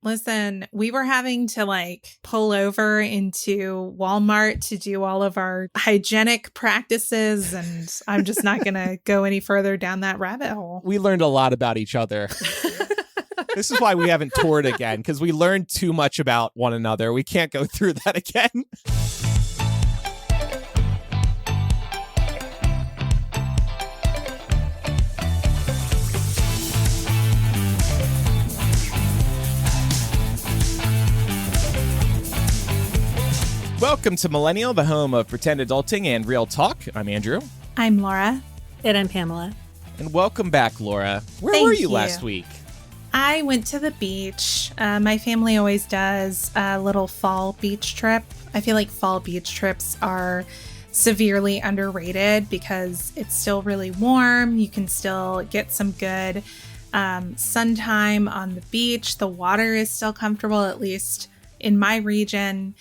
Listen, we were having to like pull over into Walmart to do all of our hygienic practices, and I'm just not going to go any further down that rabbit hole. We learned a lot about each other. This is why we haven't toured again, because we learned too much about one another. We can't go through that again. Welcome to Millennial, the home of pretend adulting and real talk. I'm Andrew. I'm Laura. And I'm Pamela. And welcome back, Laura. Where Thank were you you. last week? I went to the beach. My family always does a little fall beach trip. I feel like fall beach trips are severely underrated because it's still really warm. You can still get some good sun time on the beach. The water is still comfortable, at least in my region.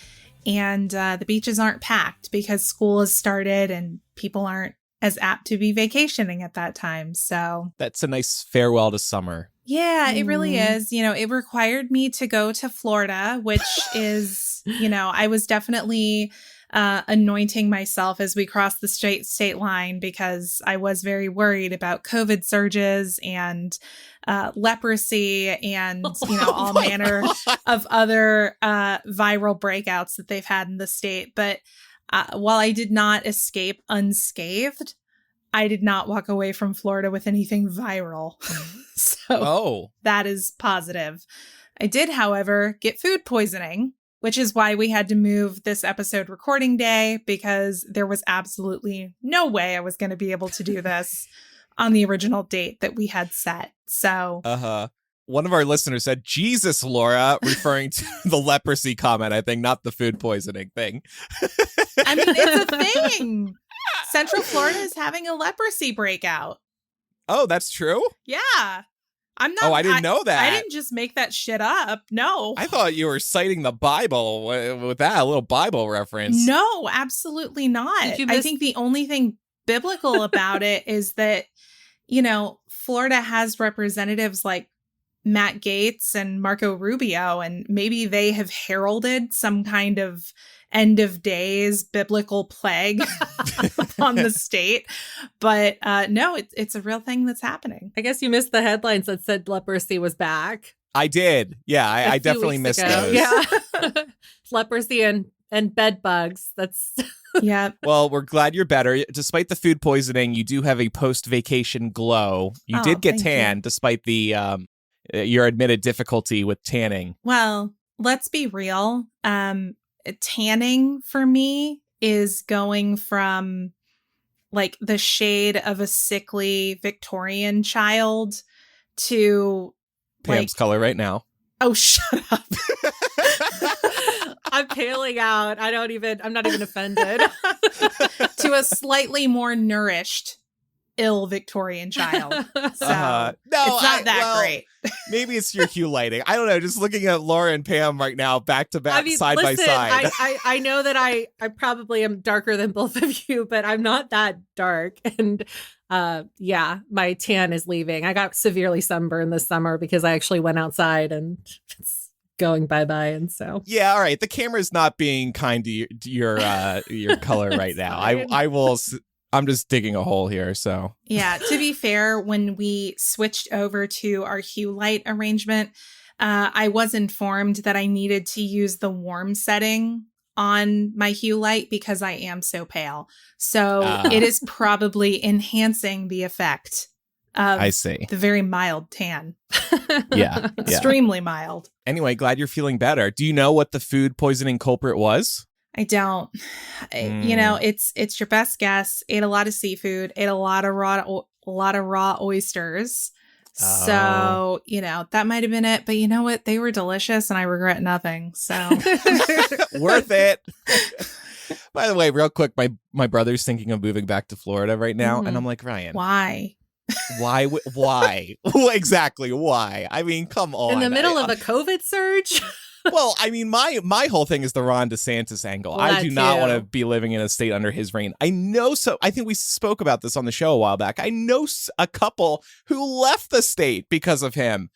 And the beaches aren't packed because school has started and people aren't as apt to be vacationing at that time. So That's a nice farewell to summer. yeah, it really is. You know, it required me to go to Florida, which is, I was definitely anointing myself as we crossed the state line because I was very worried about COVID surges and leprosy and, all manner of other viral breakouts that they've had in the state. But while I did not escape unscathed, I did not walk away from Florida with anything viral. So that is positive. I did, however, get food poisoning, which is why we had to move this episode recording day because there was absolutely no way I was going to be able to do this on the original date that we had set. So, One of our listeners said, Jesus, Laura, referring to the leprosy comment, I think, not the food poisoning thing. I mean, it's a thing. Central Florida is having a leprosy breakout. Oh, that's true? Yeah. I'm not. Oh, I didn't know that. I didn't just make that shit up. No. I thought you were citing the Bible with that, a little Bible reference. No, absolutely not. I think the only thing biblical about it is that, Florida has representatives like Matt Gaetz and Marco Rubio, and maybe they have heralded some kind of end of days biblical plague on the state. But no, it's a real thing that's happening. I guess you missed the headlines that said leprosy was back. I did. Yeah, I definitely missed those. Yeah. Leprosy and bed bugs. That's yeah. Well, we're glad you're better. Despite the food poisoning, you do have a post-vacation glow. You did get tan despite the your admitted difficulty with tanning. Well, let's be real. Tanning for me is going from like the shade of a sickly Victorian child to Pam's color right now. Oh, shut up. I'm paling out. I'm not even offended. To a slightly more nourished, ill Victorian child. So No, it's not that great. Maybe it's your hue lighting. I don't know. Just looking at Laura and Pam right now, back to back, side by side. I know that I probably am darker than both of you, but I'm not that dark. And my tan is leaving. I got severely sunburned this summer because I actually went outside and it's going bye-bye. And so yeah, all right. The camera's not being kind to your color right now. I will. I'm just digging a hole here, so. Yeah, to be fair, when we switched over to our hue light arrangement, I was informed that I needed to use the warm setting on my hue light because I am so pale. So it is probably enhancing the effect of the very mild tan. Yeah. Extremely mild. Anyway, glad you're feeling better. Do you know what the food poisoning culprit was? I don't. It's your best guess. Ate a lot of seafood. Ate a lot of raw oysters. Oh. So that might have been it. But you know what? They were delicious, and I regret nothing. So worth it. By the way, real quick, my brother's thinking of moving back to Florida right now, and I'm like, Ryan, why? Why? Exactly why? I mean, come on. In the middle of a COVID surge. Well, I mean, my whole thing is the Ron DeSantis angle. Well, I do not want to be living in a state under his reign. I think we spoke about this on the show a while back. I know a couple who left the state because of him,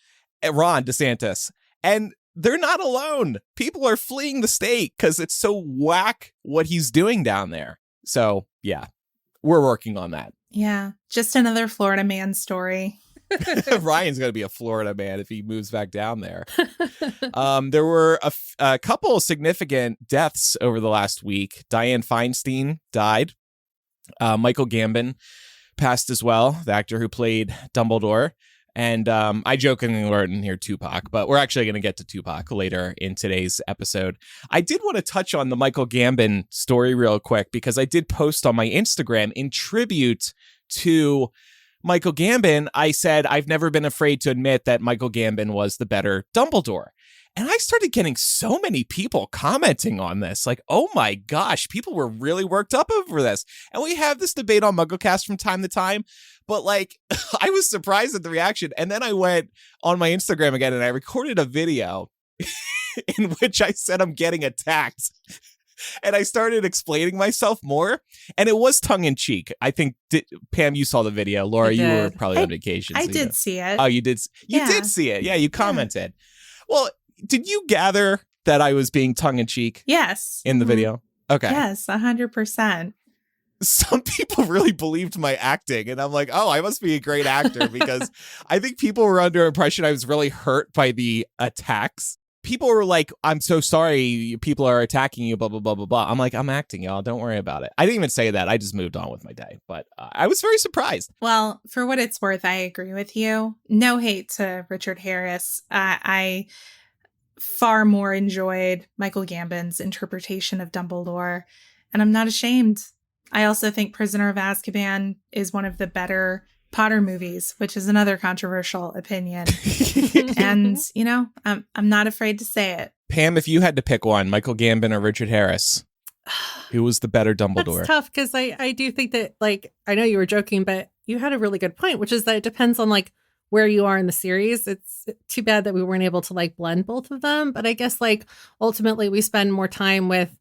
Ron DeSantis. And they're not alone. People are fleeing the state because it's so whack what he's doing down there. So, yeah, we're working on that. Yeah, just another Florida man story. Ryan's going to be a Florida man if he moves back down there. There were a couple of significant deaths over the last week. Dianne Feinstein died. Michael Gambon passed as well, the actor who played Dumbledore. And I jokingly learned in here Tupac, but we're actually going to get to Tupac later in today's episode. I did want to touch on the Michael Gambon story real quick because I did post on my Instagram in tribute to Michael Gambon. I said, I've never been afraid to admit that Michael Gambon was the better Dumbledore. And I started getting so many people commenting on this. Like, oh my gosh, people were really worked up over this. And we have this debate on MuggleCast from time to time. But like, I was surprised at the reaction. And then I went on my Instagram again and I recorded a video in which I said I'm getting attacked. And I started explaining myself more. And it was tongue in cheek. I think, Pam, you saw the video. Laura, you were probably on vacation. I did see it. Oh, you did? You did see it. Yeah, you commented. Well, did you gather that I was being tongue in cheek? Yes. In the video? Okay. Yes, 100%. Some people really believed my acting, and I'm like, oh, I must be a great actor because I think people were under impression I was really hurt by the attacks. People were like, I'm so sorry people are attacking you, blah, blah, blah, blah, blah. I'm like, I'm acting, y'all. Don't worry about it. I didn't even say that. I just moved on with my day. But I was very surprised. Well, for what it's worth, I agree with you. No hate to Richard Harris. I far more enjoyed Michael Gambon's interpretation of Dumbledore, and I'm not ashamed. I also think Prisoner of Azkaban is one of the better Potter movies, which is another controversial opinion. And, you know, I'm not afraid to say it. Pam, if you had to pick one, Michael Gambon or Richard Harris, who was the better Dumbledore? That's tough because I do think that, like, I know you were joking, but you had a really good point, which is that it depends on, like, where you are in the series. It's too bad that we weren't able to, like, blend both of them. But I guess, like, ultimately we spend more time with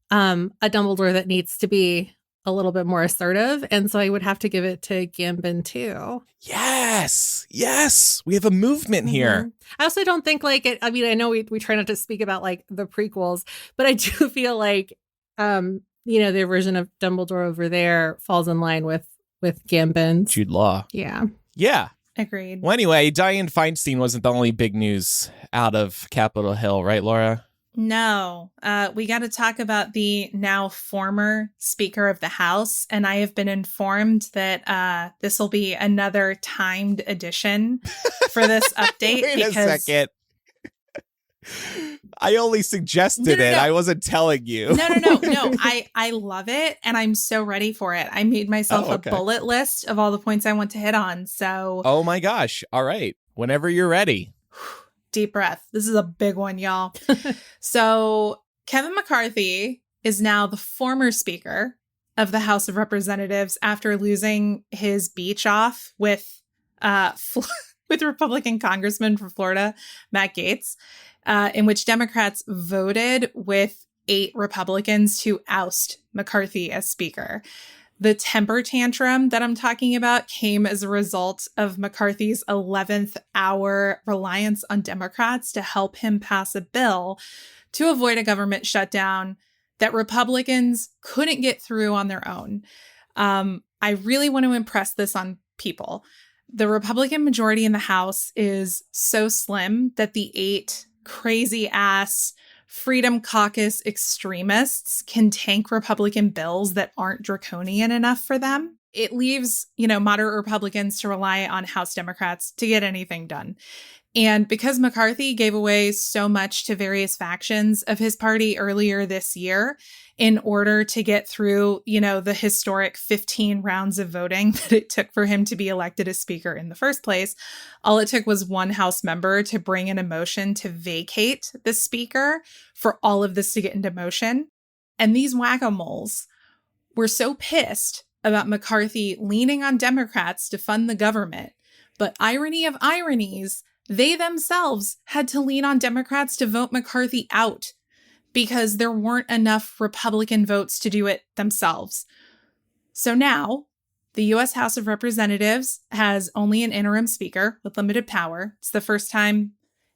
a Dumbledore that needs to be a little bit more assertive. And so I would have to give it to Gambon too. Yes. Yes. We have a movement here. I also don't think like it. I mean, I know we try not to speak about like the prequels, but I do feel like, you know, their version of Dumbledore over there falls in line with Gambon's. Jude Law. Yeah. Yeah. Agreed. Well, anyway, Dianne Feinstein wasn't the only big news out of Capitol Hill, right, Laura? No, we got to talk about the now former Speaker of the House. And I have been informed that this will be another timed edition for this update. Wait a second. I only suggested it. I wasn't telling you. No. I love it. And I'm so ready for it. I made myself a bullet list of all the points I want to hit on. So. Oh, my gosh. All right. Whenever you're ready. Deep breath. This is a big one, y'all. So Kevin McCarthy is now the former Speaker of the House of Representatives after losing his beach off with Republican Congressman from Florida, Matt Gaetz, in which Democrats voted with 8 Republicans to oust McCarthy as Speaker. The temper tantrum that I'm talking about came as a result of McCarthy's 11th hour reliance on Democrats to help him pass a bill to avoid a government shutdown that Republicans couldn't get through on their own. I really want to impress this on people. The Republican majority in the House is so slim that the 8 crazy ass Freedom Caucus extremists can tank Republican bills that aren't draconian enough for them. It leaves, moderate Republicans to rely on House Democrats to get anything done. And because McCarthy gave away so much to various factions of his party earlier this year in order to get through, the historic 15 rounds of voting that it took for him to be elected as Speaker in the first place, all it took was one House member to bring in a motion to vacate the Speaker for all of this to get into motion. And these whack-a-moles were so pissed about McCarthy leaning on Democrats to fund the government. But irony of ironies, they themselves had to lean on Democrats to vote McCarthy out because there weren't enough Republican votes to do it themselves. So now, the U.S. House of Representatives has only an interim speaker with limited power. It's the first time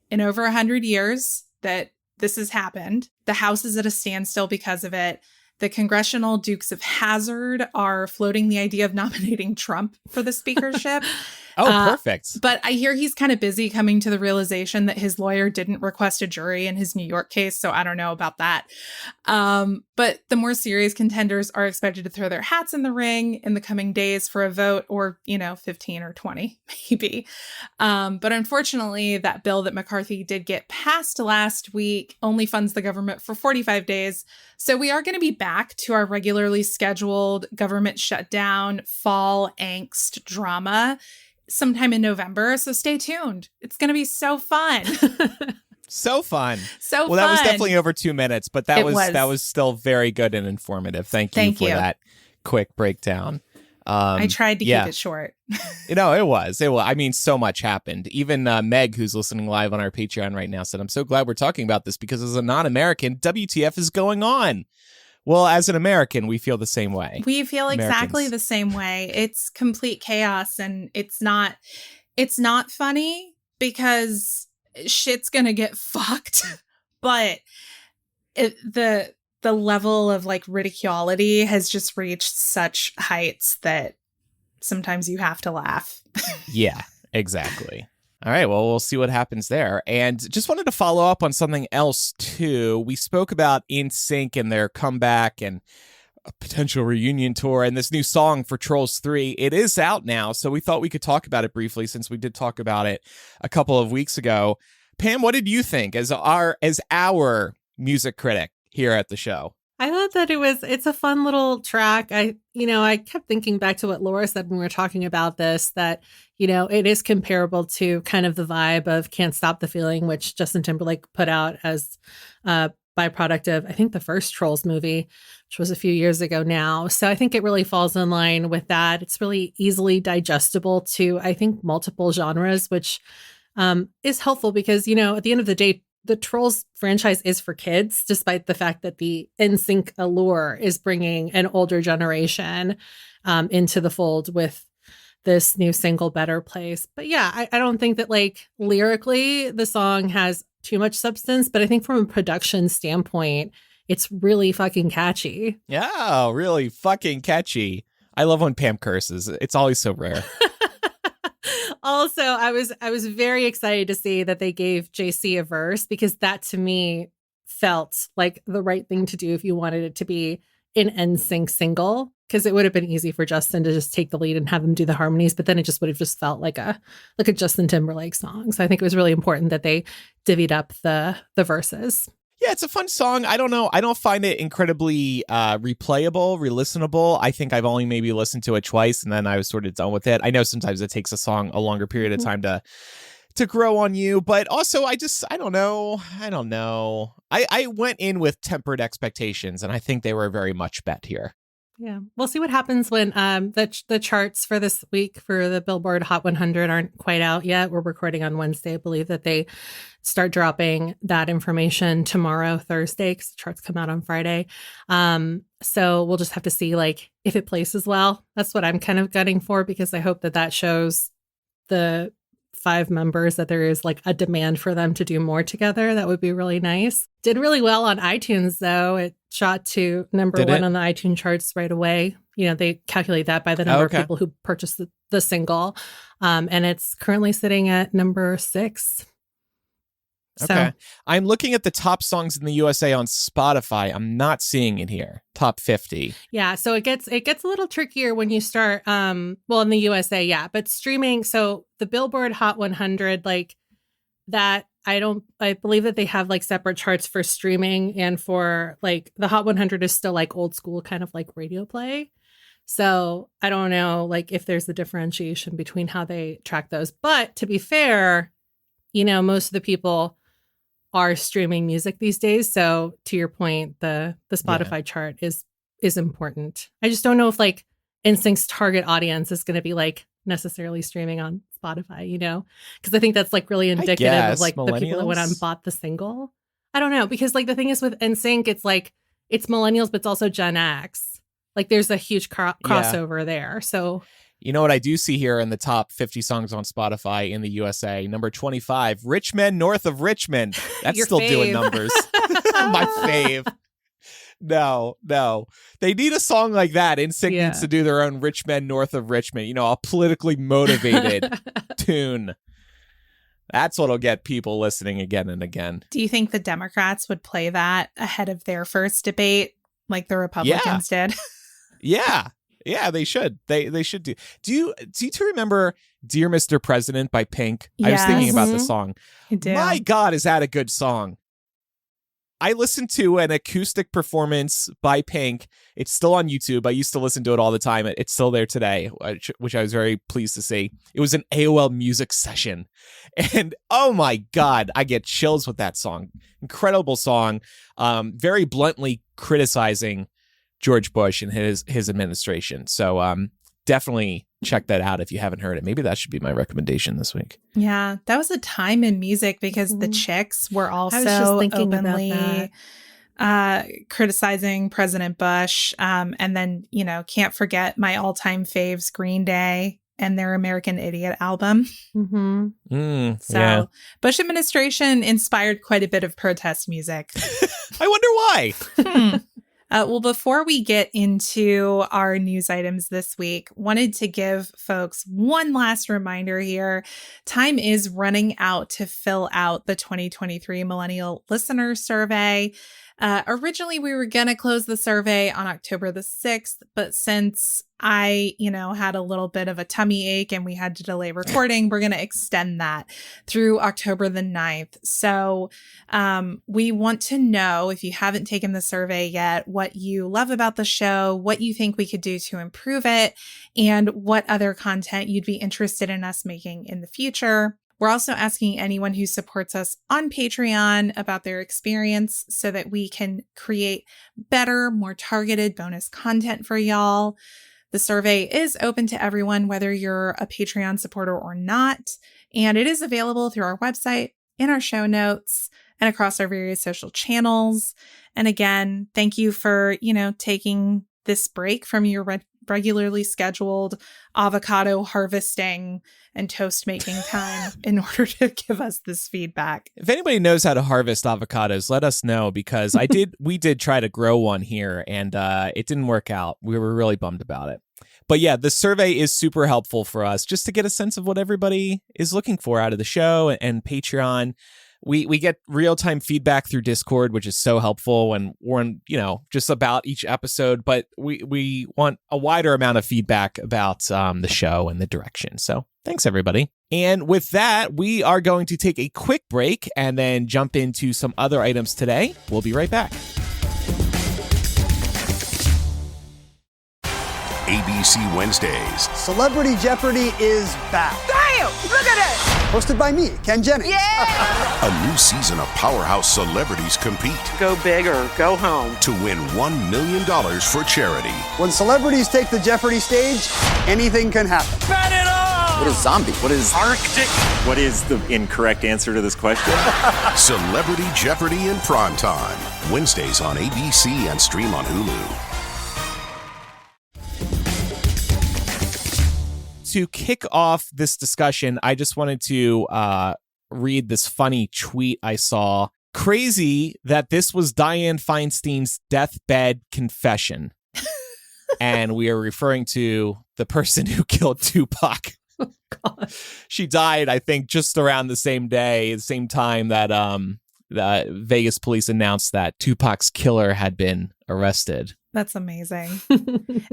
in over 100 years that this has happened. The House is at a standstill because of it. The congressional Dukes of Hazzard are floating the idea of nominating Trump for the speakership. Perfect. But I hear he's kind of busy coming to the realization that his lawyer didn't request a jury in his New York case. So I don't know about that. But the more serious contenders are expected to throw their hats in the ring in the coming days for a vote, or, 15 or 20, maybe. But unfortunately, that bill that McCarthy did get passed last week only funds the government for 45 days. So we are going to be back to our regularly scheduled government shutdown, fall angst drama sometime in November. So stay tuned. It's going to be so fun. So fun. So well, that was definitely over 2 minutes, but that was still very good and informative. Thank you for that quick breakdown. I tried to keep it short. It was. I mean, so much happened. Even Meg, who's listening live on our Patreon right now, said, I'm so glad we're talking about this because as a non-American, WTF is going on? Well, as an American, we feel the same way. We feel exactly the same way. It's complete chaos, and it's not funny because shit's gonna get fucked. But the level of ridiculity has just reached such heights that sometimes you have to laugh. Yeah, exactly. All right, well, we'll see what happens there. And just wanted to follow up on something else, too. We spoke about NSYNC and their comeback and a potential reunion tour and this new song for Trolls 3. It is out now, so we thought we could talk about it briefly since we did talk about it a couple of weeks ago. Pam, what did you think as our music critic here at the show? I thought that it's a fun little track. I kept thinking back to what Laura said when we were talking about this, that, it is comparable to kind of the vibe of Can't Stop the Feeling, which Justin Timberlake put out as a byproduct of, I think, the first Trolls movie, which was a few years ago now. So I think it really falls in line with that. It's really easily digestible to, I think, multiple genres, which is helpful because, at the end of the day, the Trolls franchise is for kids, despite the fact that the NSYNC allure is bringing an older generation into the fold with this new single, Better Place. But yeah, I don't think that lyrically the song has too much substance, but I think from a production standpoint, it's really fucking catchy. Yeah, really fucking catchy. I love when Pam curses. It's always so rare. Also, I was very excited to see that they gave JC a verse, because that to me felt like the right thing to do if you wanted it to be an NSYNC single, because it would have been easy for Justin to just take the lead and have him do the harmonies, but then it just would have just felt like a Justin Timberlake song. So I think it was really important that they divvied up the verses. Yeah, it's a fun song. I don't know. I don't find it incredibly replayable, re-listenable. I think I've only maybe listened to it twice and then I was sort of done with it. I know sometimes it takes a song a longer period of time to grow on you, but also I don't know. I went in with tempered expectations and I think they were very much bet here. Yeah, we'll see what happens when the charts for this week for the Billboard Hot 100 aren't quite out yet. We're recording on Wednesday. I believe that they start dropping that information tomorrow, Thursday, because the charts come out on Friday. So we'll just have to see if it places well. That's what I'm kind of gunning for, because I hope that shows the 5 members that there is a demand for them to do more together. That would be really nice. Did really well on iTunes, though. It shot to number 1 on the iTunes charts right away. They calculate that by the number of people who purchased the single. And it's currently sitting at number 6. Okay. I'm looking at the top songs in the USA on Spotify. I'm not seeing it here. Top 50. Yeah, so it gets a little trickier when you start in the USA, yeah, but streaming, so the Billboard Hot 100 that I believe that they have separate charts for streaming and for the Hot 100 is still old school kind of radio play. So I don't know if there's a differentiation between how they track those. But to be fair, most of the people are streaming music these days. So to your point, the Spotify chart is important. I just don't know if NSYNC's target audience is going to be necessarily streaming on Spotify, because I think that's really indicative of the people that went out and bought the single. I don't know, because the thing is with NSYNC, it's millennials, but it's also Gen X. There's a huge crossover there. So You know what I do see here in the top 50 songs on Spotify in the USA? Number 25, Rich Men North of Richmond. That's Your still doing fave. numbers. My fave. No. They need a song like that. NSYNC needs to do their own Rich Men North of Richmond. You know, a politically motivated tune. That's what'll get people listening again and again. Do you think the Democrats would play that ahead of their first debate like the Republicans did? Yeah, they should. They should do. Do you two remember "Dear Mr. President" by Pink? Yes. I was thinking about the song. I do. My God, is that a good song? I listened to an acoustic performance by Pink. It's still on YouTube. I used to listen to it all the time. It's still there today, which I was very pleased to see. It was an AOL music session. And oh my God, I get chills with that song. Incredible song. Very bluntly criticizing George Bush and his administration. So definitely check that out if you haven't heard it. Maybe that should be my recommendation this week. Yeah, that was a time in music because the Chicks were also openly criticizing President Bush. And then, you know, can't forget my all-time faves, Green Day and their American Idiot album. Bush administration inspired quite a bit of protest music. I wonder why. Well, before we get into our news items this week, wanted to give folks one last reminder here. Time is running out to fill out the 2023 Millennial Listener Survey. Originally, we were going to close the survey on October the 6th, but since I, had a little bit of a tummy ache and we had to delay recording, we're going to extend that through October the 9th. So we want to know, if you haven't taken the survey yet, what you love about the show, what you think we could do to improve it, and what other content you'd be interested in us making in the future. We're also asking anyone who supports us on Patreon about their experience so that we can create better, more targeted bonus content for y'all. The survey is open to everyone, whether you're a Patreon supporter or not, and it is available through our website, in our show notes, and across our various social channels. And again, thank you for, taking this break from your regularly scheduled avocado harvesting and toast making time in order to give us this feedback. If anybody knows how to harvest avocados, let us know, because we did try to grow one here and it didn't work out. We were really bummed about it. But yeah, the survey is super helpful for us just to get a sense of what everybody is looking for out of the show and Patreon. We get real-time feedback through Discord, which is so helpful when we're just about each episode, but we want a wider amount of feedback about the show and the direction. So thanks, everybody. And with that, we are going to take a quick break and then jump into some other items today. We'll be right back. ABC Wednesdays. Celebrity Jeopardy is back. Damn! Look at that! Hosted by me, Ken Jennings. Yeah! A new season of powerhouse celebrities compete Go big or go home. to win $1 million for charity. When celebrities take the Jeopardy stage, anything can happen. Bet it on! What is zombie? What is Arctic? What is the incorrect answer to this question? Celebrity Jeopardy in prime time. Wednesdays on ABC and stream on Hulu. To kick off this discussion, I just wanted to read this funny tweet I saw. Crazy that this was Dianne Feinstein's deathbed confession. And we are referring to the person who killed Tupac. Oh, God. She died, I think, just around the same day, the same time that the Vegas police announced that Tupac's killer had been arrested. That's amazing.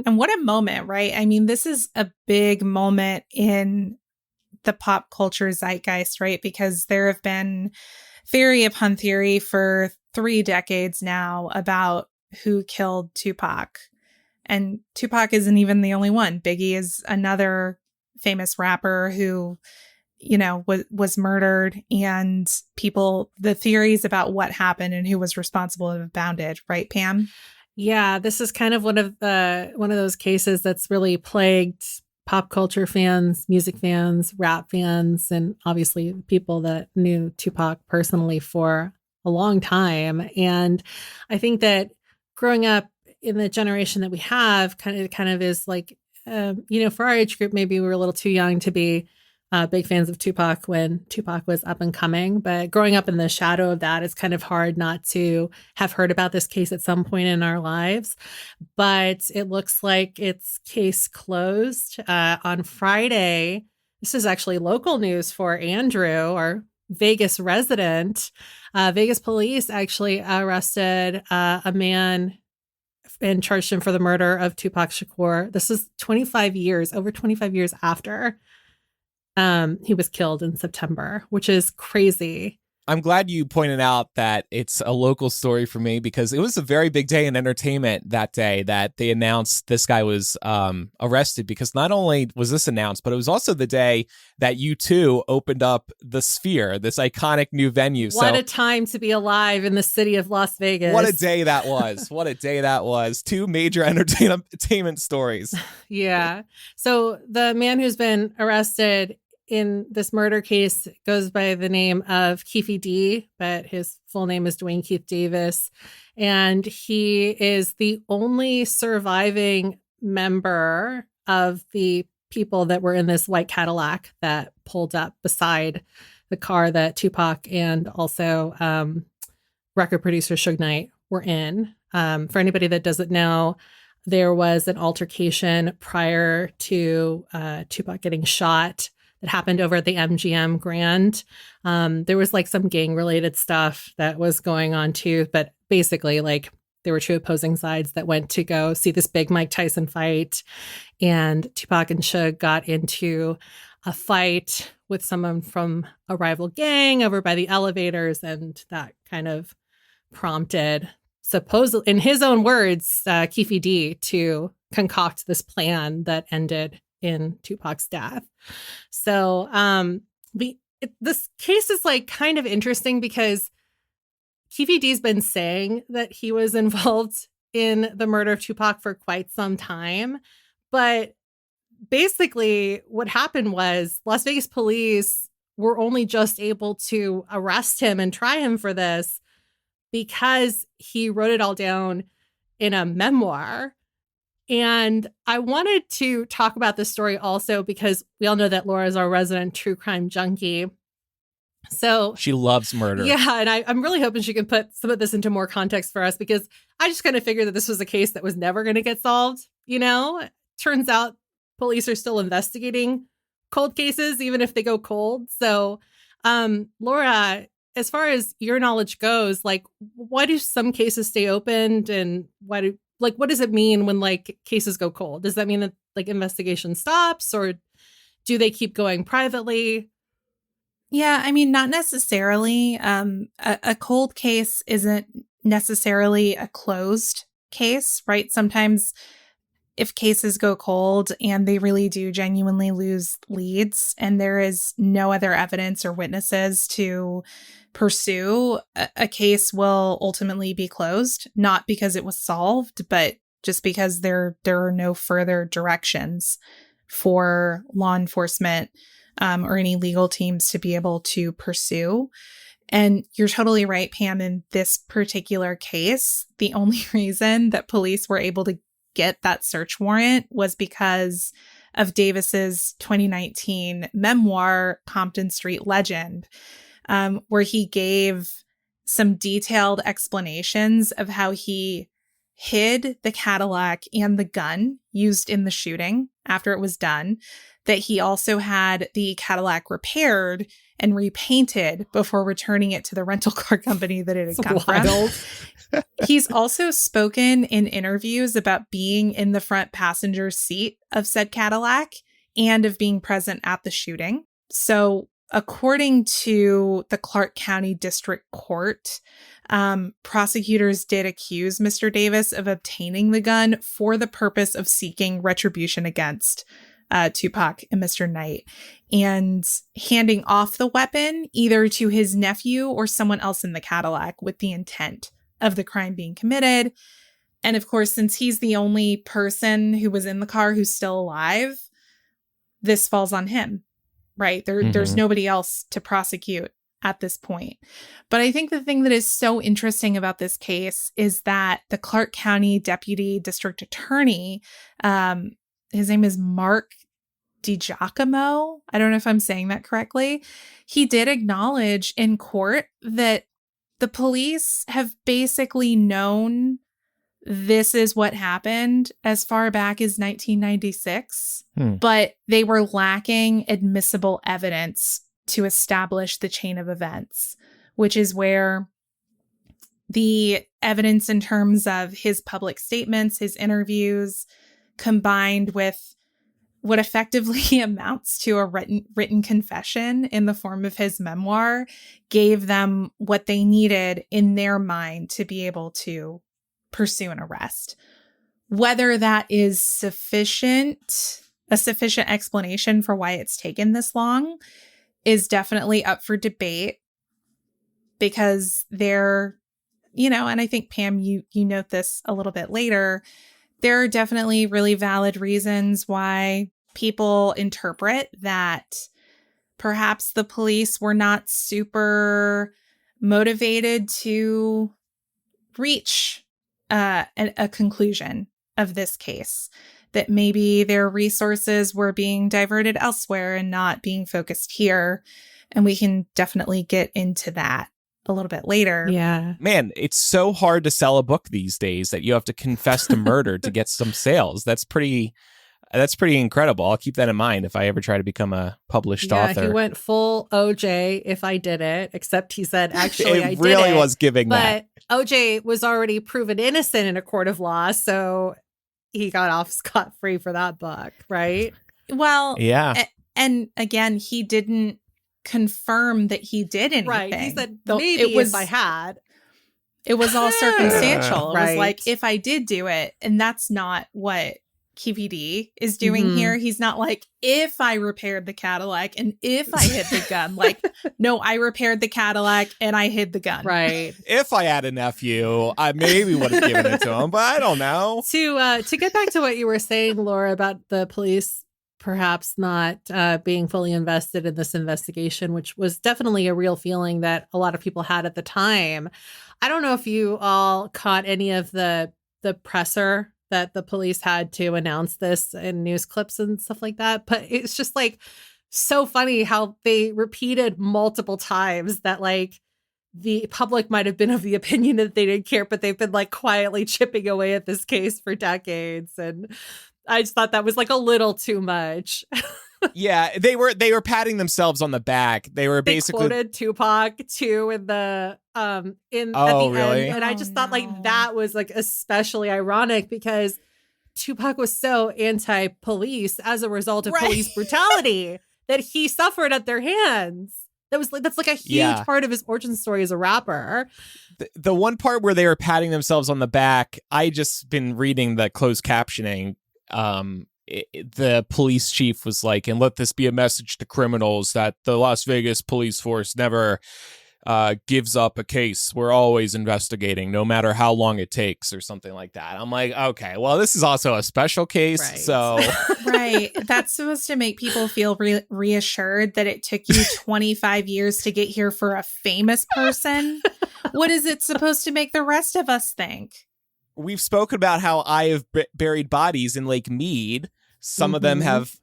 And what a moment, right? I mean, this is a big moment in the pop culture zeitgeist, right? Because there have been theory upon theory for 3 decades now about who killed Tupac. And Tupac isn't even the only one. Biggie is another famous rapper who, was murdered, and the theories about what happened and who was responsible have abounded, right, Pam? Yeah, this is kind of one of those cases that's really plagued pop culture fans, music fans, rap fans, and obviously people that knew Tupac personally for a long time. And I think that growing up in the generation that we have kind of is like for our age group, maybe we were a little too young to be big fans of Tupac when Tupac was up and coming. But growing up in the shadow of that, it's kind of hard not to have heard about this case at some point in our lives. But it looks like it's case closed on Friday. This is actually local news for Andrew, our Vegas resident. Vegas police actually arrested a man and charged him for the murder of Tupac Shakur. This is over 25 years after he was killed in September, which is crazy. I'm glad you pointed out that it's a local story for me, because it was a very big day in entertainment that day that they announced this guy was arrested, because not only was this announced, but it was also the day that U2 opened up the Sphere, this iconic new venue. What a time to be alive in the city of Las Vegas. What a day that was. What a day that was. Two major entertainment stories. Yeah. So the man who's been arrested in this murder case goes by the name of Keefe D, but his full name is Dwayne Keith Davis. And he is the only surviving member of the people that were in this white Cadillac that pulled up beside the car that Tupac and also record producer Suge Knight were in. For anybody that doesn't know, there was an altercation prior to Tupac getting shot that happened over at the MGM Grand. There was like some gang related stuff that was going on too, but basically like there were two opposing sides that went to go see this big Mike Tyson fight, and Tupac and Suge got into a fight with someone from a rival gang over by the elevators, and that kind of prompted, supposedly in his own words, Keefe D to concoct this plan that ended in Tupac's death. So this case is like kind of interesting because Keefe D's been saying that he was involved in the murder of Tupac for quite some time. But basically what happened was Las Vegas police were only just able to arrest him and try him for this because he wrote it all down in a memoir. And I wanted to talk about this story also because we all know that Laura is our resident true crime junkie. So she loves murder. Yeah. And I'm really hoping she can put some of this into more context for us, because I just kind of figured that this was a case that was never going to get solved. Turns out police are still investigating cold cases, even if they go cold. So, Laura, as far as your knowledge goes, like, why do some cases stay opened, and what does it mean when like cases go cold? Does that mean that like investigation stops, or do they keep going privately? Yeah, I mean, not necessarily. A cold case isn't necessarily a closed case, right? Sometimes if cases go cold and they really do genuinely lose leads and there is no other evidence or witnesses to pursue, a case will ultimately be closed, not because it was solved, but just because there are no further directions for law enforcement or any legal teams to be able to pursue. And you're totally right, Pam. In this particular case, the only reason that police were able to get that search warrant was because of Davis's 2019 memoir, Compton Street Legend, where he gave some detailed explanations of how he hid the Cadillac and the gun used in the shooting after it was done, that he also had the Cadillac repaired and repainted before returning it to the rental car company that it had come from. He's also spoken in interviews about being in the front passenger seat of said Cadillac and of being present at the shooting. So according to the Clark County District Court, prosecutors did accuse Mr. Davis of obtaining the gun for the purpose of seeking retribution against Tupac and Mr. Knight, and handing off the weapon either to his nephew or someone else in the Cadillac with the intent of the crime being committed. And of course, since he's the only person who was in the car who's still alive, this falls on him, right? There's nobody else to prosecute at this point. But I think the thing that is so interesting about this case is that the Clark County Deputy District Attorney his name is Mark DiGiacomo. I don't know if I'm saying that correctly. He did acknowledge in court that the police have basically known this is what happened as far back as 1996, but they were lacking admissible evidence to establish the chain of events, which is where the evidence in terms of his public statements, his interviews, combined with what effectively amounts to a written confession in the form of his memoir, gave them what they needed in their mind to be able to pursue an arrest. Whether that is a sufficient explanation for why it's taken this long is definitely up for debate, because there, and I think, Pam, you note this a little bit later, there are definitely really valid reasons why people interpret that perhaps the police were not super motivated to reach a conclusion of this case, that maybe their resources were being diverted elsewhere and not being focused here. And we can definitely get into that a little bit later. Yeah. Man, it's so hard to sell a book these days that you have to confess to murder to get some sales. That's pretty incredible. I'll keep that in mind if I ever try to become a published author. He went full OJ if I did it, except he said, actually, I did it. It really was giving that. But OJ was already proven innocent in a court of law, so he got off scot-free for that book, right? Well, yeah. And again, he didn't confirm that he did anything. Right. He said, maybe if I had. It was all circumstantial. It Right. was like, if I did do it, and that's not what KPD is doing here. He's not like, if I repaired the Cadillac and if I hid the gun. Like, no, I repaired the Cadillac and I hid the gun. Right. If I had a nephew, I maybe would have given it to him, but I don't know. To get back to what you were saying, Laura, about the police perhaps not being fully invested in this investigation, which was definitely a real feeling that a lot of people had at the time. I don't know if you all caught any of the presser that the police had to announce this in news clips and stuff like that. But it's just like so funny how they repeated multiple times that like the public might have been of the opinion that they didn't care, but they've been like quietly chipping away at this case for decades. And I just thought that was like a little too much. Yeah, they were patting themselves on the back. They were basically quoted Tupac too in the at the really? end, and I just thought like that was like especially ironic because Tupac was so anti-police as a result of police brutality that he suffered at their hands. That's like a huge part of his origin story as a rapper. The one part where they were patting themselves on the back, I just been reading the closed captioning. The police chief was like, and let this be a message to criminals that the Las Vegas police force never gives up a case. We're always investigating, no matter how long it takes, or something like that. I'm like, okay, well, this is also a special case, right. so right. That's supposed to make people feel reassured that it took you 25 years to get here for a famous person. What is it supposed to make the rest of us think? We've spoken about how I have buried bodies in Lake Mead. Some of them have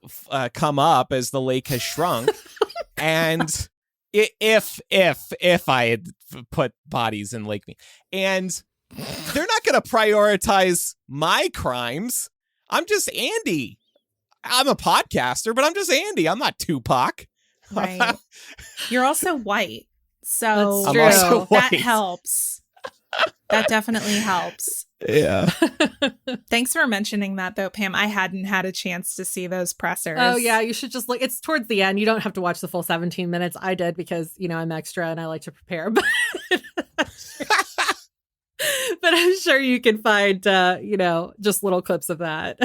come up as the lake has shrunk. And if I had put bodies in Lake Mead, and they're not going to prioritize my crimes. I'm just Andy. I'm a podcaster, but I'm just Andy. I'm not Tupac. Right. You're also white. So I'm also white. That helps. That definitely helps. Yeah. Thanks for mentioning that, though, Pam. I hadn't had a chance to see those pressers. Oh, yeah. You should just look. It's towards the end. You don't have to watch the full 17 minutes. I did because, I'm extra and I like to prepare. But I'm sure you can find, just little clips of that.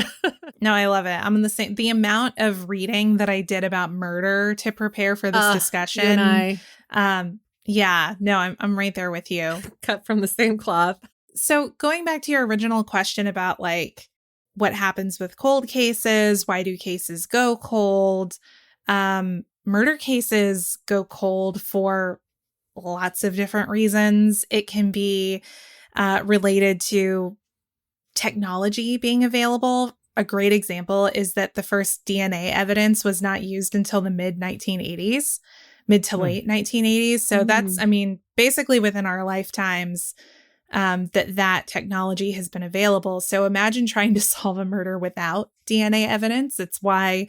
No, I love it. I'm in the same. The amount of reading that I did about murder to prepare for this discussion. You and I. Yeah. No, I'm right there with you. Cut from the same cloth. So going back to your original question about like what happens with cold cases, why do cases go cold? Murder cases go cold for lots of different reasons. It can be related to technology being available a great example is that the first DNA evidence was not used until the mid to late 1980s. So that's, I mean, basically within our lifetimes, that technology has been available. So imagine trying to solve a murder without DNA evidence. It's why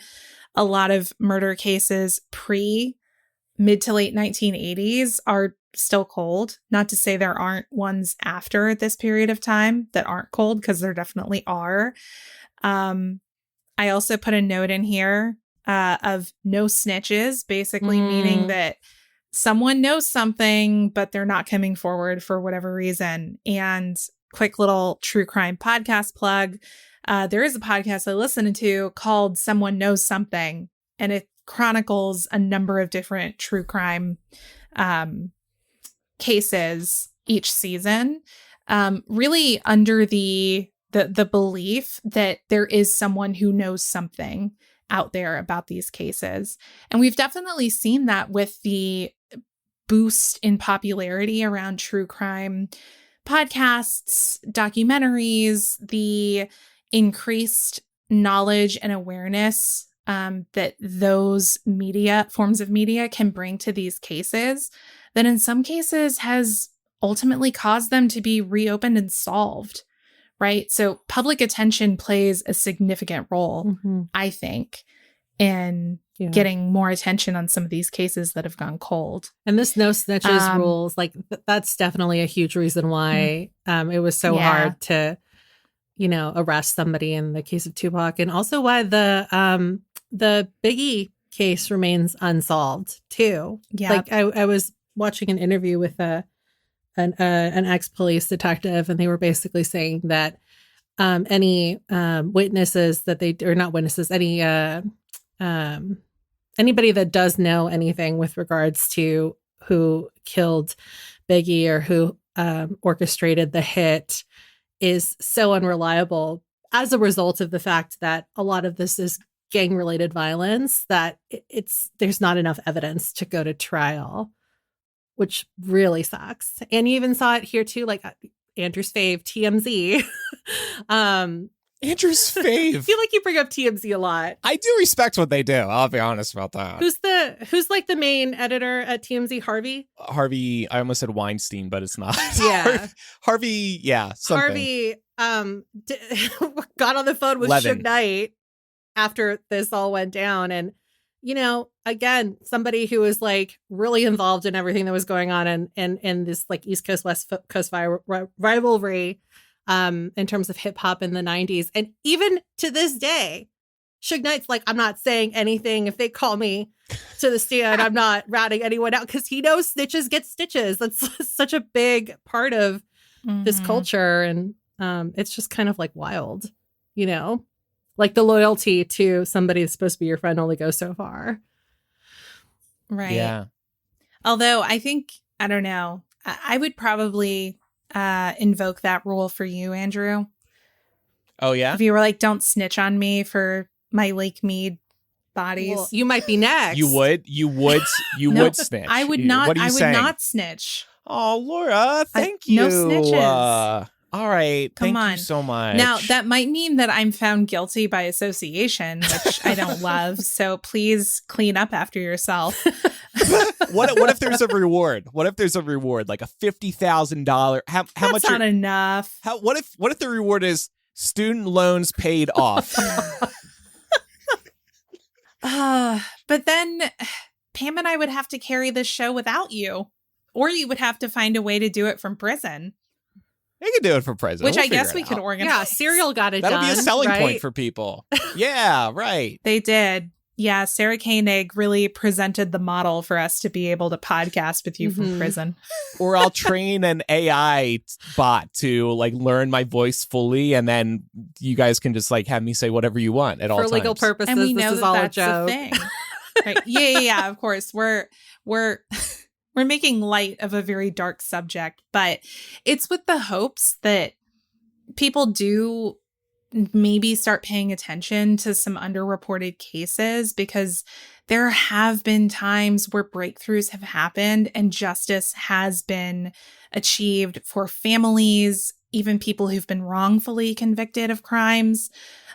a lot of murder cases mid to late 1980s are still cold. Not to say there aren't ones after this period of time that aren't cold, because there definitely are. I also put a note in here of no snitches, basically meaning that someone knows something, but they're not coming forward for whatever reason. And quick little true crime podcast plug. There is a podcast I listen to called Someone Knows Something, and it chronicles a number of different true crime cases each season, really under the belief that there is someone who knows something out there about these cases. And we've definitely seen that with the boost in popularity around true crime podcasts, documentaries, the increased knowledge and awareness that those forms of media can bring to these cases, that in some cases has ultimately caused them to be reopened and solved, right? So public attention plays a significant role, I think, in getting more attention on some of these cases that have gone cold. And this no snitches rules, like that's definitely a huge reason why it was so hard to, arrest somebody in the case of Tupac, and also why the Biggie case remains unsolved too. Yeah, like I was watching an interview with an ex-police detective, and they were basically saying that any witnesses that anybody that does know anything with regards to who killed Biggie or who orchestrated the hit is so unreliable as a result of the fact that a lot of this is gang-related violence, that there's not enough evidence to go to trial, which really sucks. And you even saw it here too, like Andrew's fave, TMZ. Andrew's fave. I feel like you bring up TMZ a lot. I do respect what they do. I'll be honest about that. Who's like the main editor at TMZ? Harvey? I almost said Weinstein, but it's not. Yeah. Harvey, yeah. Something. Harvey got on the phone with Suge Knight after this all went down. And, again, somebody who was like really involved in everything that was going on in this like East Coast, West Coast rivalry in terms of hip hop in the 90s. And even to this day, Suge Knight's like, I'm not saying anything. If they call me to the stand, I'm not ratting anyone out, because he knows snitches get stitches. That's such a big part of this culture. And it's just kind of like wild, like the loyalty to somebody that's supposed to be your friend only goes so far. Right. Yeah. Although I think, I don't know, I would probably invoke that rule for you, Andrew. Oh, yeah? If you were like, don't snitch on me for my Lake Mead bodies. Well, you might be next. You would snitch. I would not. What are you I would saying? not snitch. Oh, Laura, thank you. No snitches. All right. Come Thank on. you so much. Now, that might mean that I'm found guilty by association, which I don't love. So please clean up after yourself. What if there's a reward? What if there's a reward, like a $50,000? How much? That's not enough. What if the reward is student loans paid off? But then Pam and I would have to carry this show without you, or you would have to find a way to do it from prison. We could do it for prison. Which We'll I guess figure we it could out. organize. Yeah, Serial got it That'll done. be a selling right? point for people. Yeah, right. They did. Yeah, Sarah Koenig really presented the model for us to be able to podcast with you from prison. Or I'll train an AI bot to like learn my voice fully, and then you guys can just like have me say whatever you want at all times. For legal purposes, And we know this is that all that's a joke. the thing. Right? Yeah, of course. We're making light of a very dark subject, but it's with the hopes that people do maybe start paying attention to some underreported cases, because there have been times where breakthroughs have happened and justice has been achieved for families, even people who've been wrongfully convicted of crimes.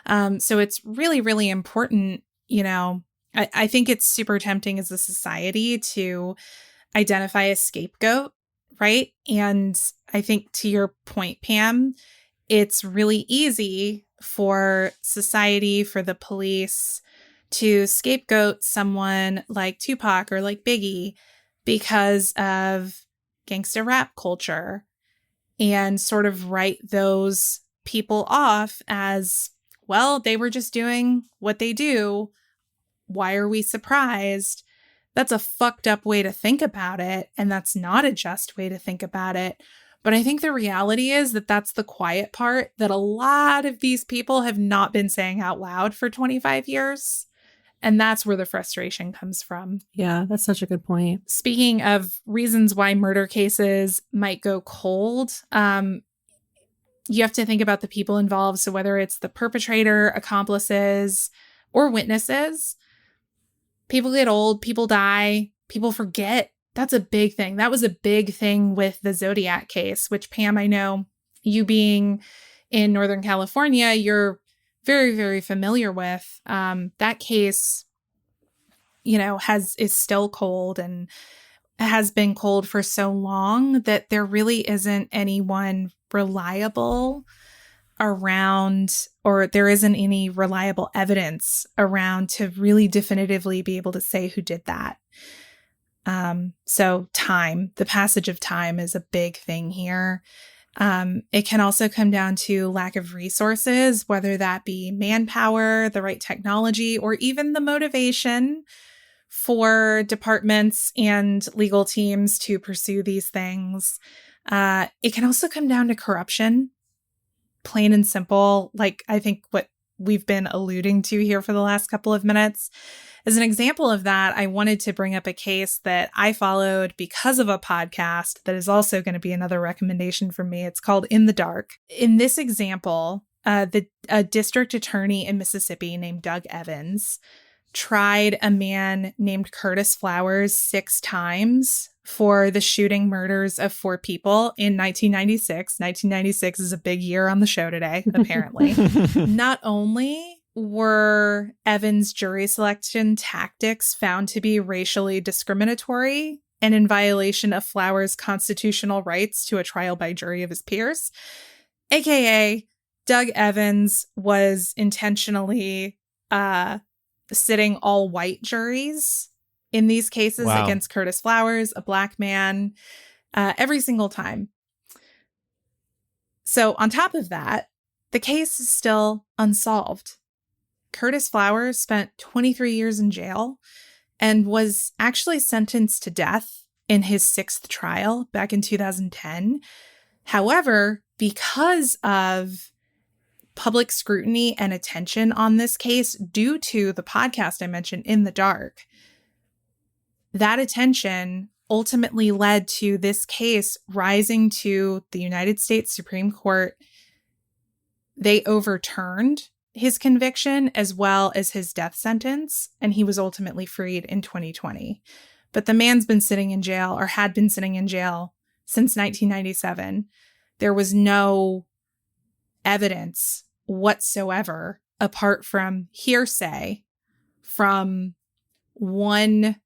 So it's really, really important, I think it's super tempting as a society to identify a scapegoat, right? And I think to your point, Pam, it's really easy for society, for the police to scapegoat someone like Tupac or like Biggie because of gangster rap culture and sort of write those people off as, well, they were just doing what they do. Why are we surprised? That's a fucked up way to think about it. And that's not a just way to think about it. But I think the reality is that that's the quiet part that a lot of these people have not been saying out loud for 25 years. And that's where the frustration comes from. Yeah, that's such a good point. Speaking of reasons why murder cases might go cold, you have to think about the people involved. So whether it's the perpetrator, accomplices, or witnesses, people get old, people die, people forget. That's a big thing. That was a big thing with the Zodiac case, which, Pam, I know you being in Northern California, you're very, very familiar with. That case, is still cold and has been cold for so long that there really isn't anyone reliable around, or there isn't any reliable evidence around to really definitively be able to say who did that. So the passage of time is a big thing here. It can also come down to lack of resources, whether that be manpower, the right technology, or even the motivation for departments and legal teams to pursue these things. It can also come down to corruption, plain and simple. Like I think what we've been alluding to here for the last couple of minutes. As an example of that, I wanted to bring up a case that I followed because of a podcast that is also going to be another recommendation from me. It's called In the Dark. In this example, a district attorney in Mississippi named Doug Evans tried a man named Curtis Flowers 6 times for the shooting murders of 4 people in 1996. 1996 is a big year on the show today, apparently. Not only were Evans' jury selection tactics found to be racially discriminatory and in violation of Flowers' constitutional rights to a trial by jury of his peers, aka Doug Evans was intentionally sitting all white juries in these cases against Curtis Flowers, a black man, every single time. So on top of that, the case is still unsolved. Curtis Flowers spent 23 years in jail and was actually sentenced to death in his 6th trial back in 2010. However, because of public scrutiny and attention on this case due to the podcast I mentioned, In the Dark, that attention ultimately led to this case rising to the United States Supreme Court. They overturned his conviction as well as his death sentence, and he was ultimately freed in 2020. But the man's been sitting in jail, or had been sitting in jail, since 1997. There was no evidence whatsoever, apart from hearsay from one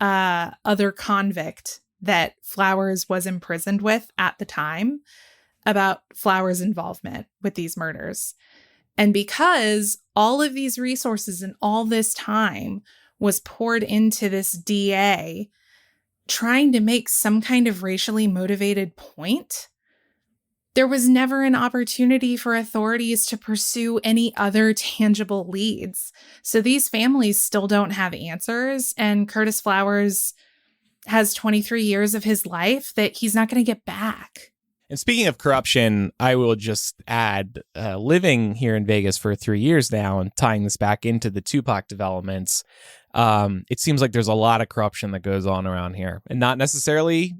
other convict that Flowers was imprisoned with at the time, about Flowers' involvement with these murders. And because all of these resources and all this time was poured into this DA trying to make some kind of racially motivated point, there was never an opportunity for authorities to pursue any other tangible leads. So these families still don't have answers, and Curtis Flowers has 23 years of his life that he's not going to get back. And speaking of corruption, I will just add, living here in Vegas for 3 years now and tying this back into the Tupac developments, it seems like there's a lot of corruption that goes on around here, and not necessarily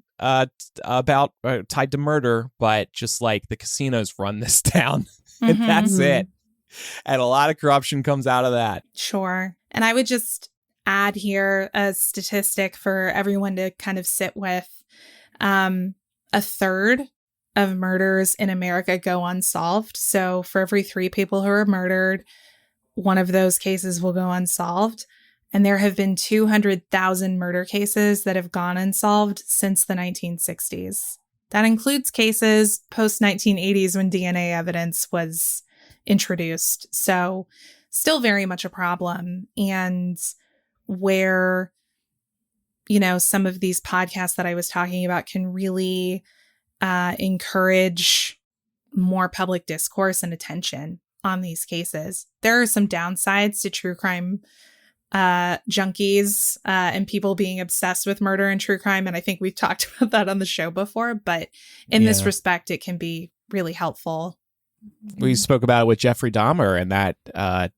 about tied to murder, but just like the casinos run this town, and that's it. And a lot of corruption comes out of that. Sure. And I would just add here a statistic for everyone to kind of sit with. A third of murders in America go unsolved. So for every 3 people who are murdered, one of those cases will go unsolved. And there have been 200,000 murder cases that have gone unsolved since the 1960s. That includes cases post-1980s when DNA evidence was introduced. So still very much a problem. And where, some of these podcasts that I was talking about can really encourage more public discourse and attention on these cases. There are some downsides to true crime junkies and people being obsessed with murder and true crime. And I think we've talked about that on the show before, but in this respect, it can be really helpful. We spoke about it with Jeffrey Dahmer and that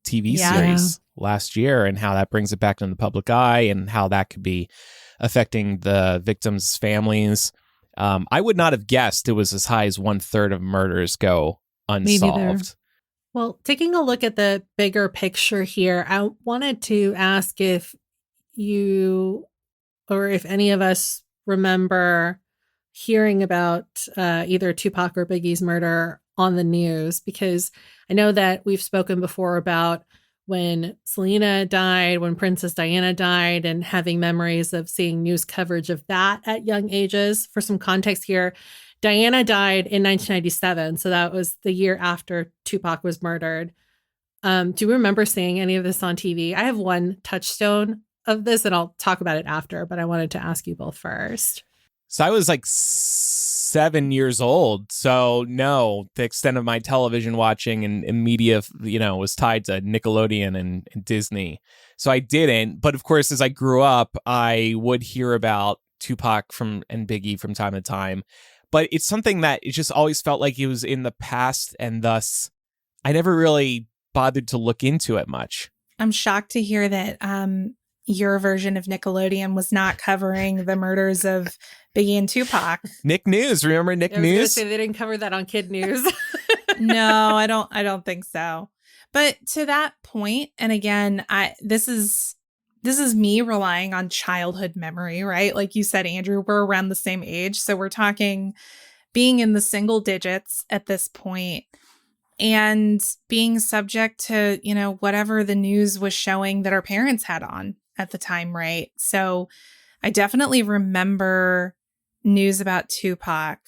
TV series last year, and how that brings it back into the public eye and how that could be affecting the victims' families. I would not have guessed it was as high as 1/3 of murders go unsolved. Well, taking a look at the bigger picture here, I wanted to ask if you or if any of us remember hearing about either Tupac or Biggie's murder on the news, because I know that we've spoken before about when Selena died, when Princess Diana died, and having memories of seeing news coverage of that at young ages. For some context here, Diana died in 1997, so that was the year after Tupac was murdered. Do you remember seeing any of this on TV? I have one touchstone of this, and I'll talk about it after, but I wanted to ask you both first. So I was like 7 years old. So no, the extent of my television watching and media, was tied to Nickelodeon and Disney. So I didn't. But of course, as I grew up, I would hear about Tupac and Biggie from time to time. But it's something that it just always felt like it was in the past, and thus I never really bothered to look into it much. I'm shocked to hear that your version of Nickelodeon was not covering the murders of Biggie and Tupac. Nick News, remember Nick I was News? gonna say they didn't cover that on Kid News. No, I don't think so. But to that point, and again, this is me relying on childhood memory, right? Like you said, Andrew, we're around the same age. So we're talking being in the single digits at this point and being subject to, whatever the news was showing that our parents had on at the time, right? So I definitely remember news about Tupac,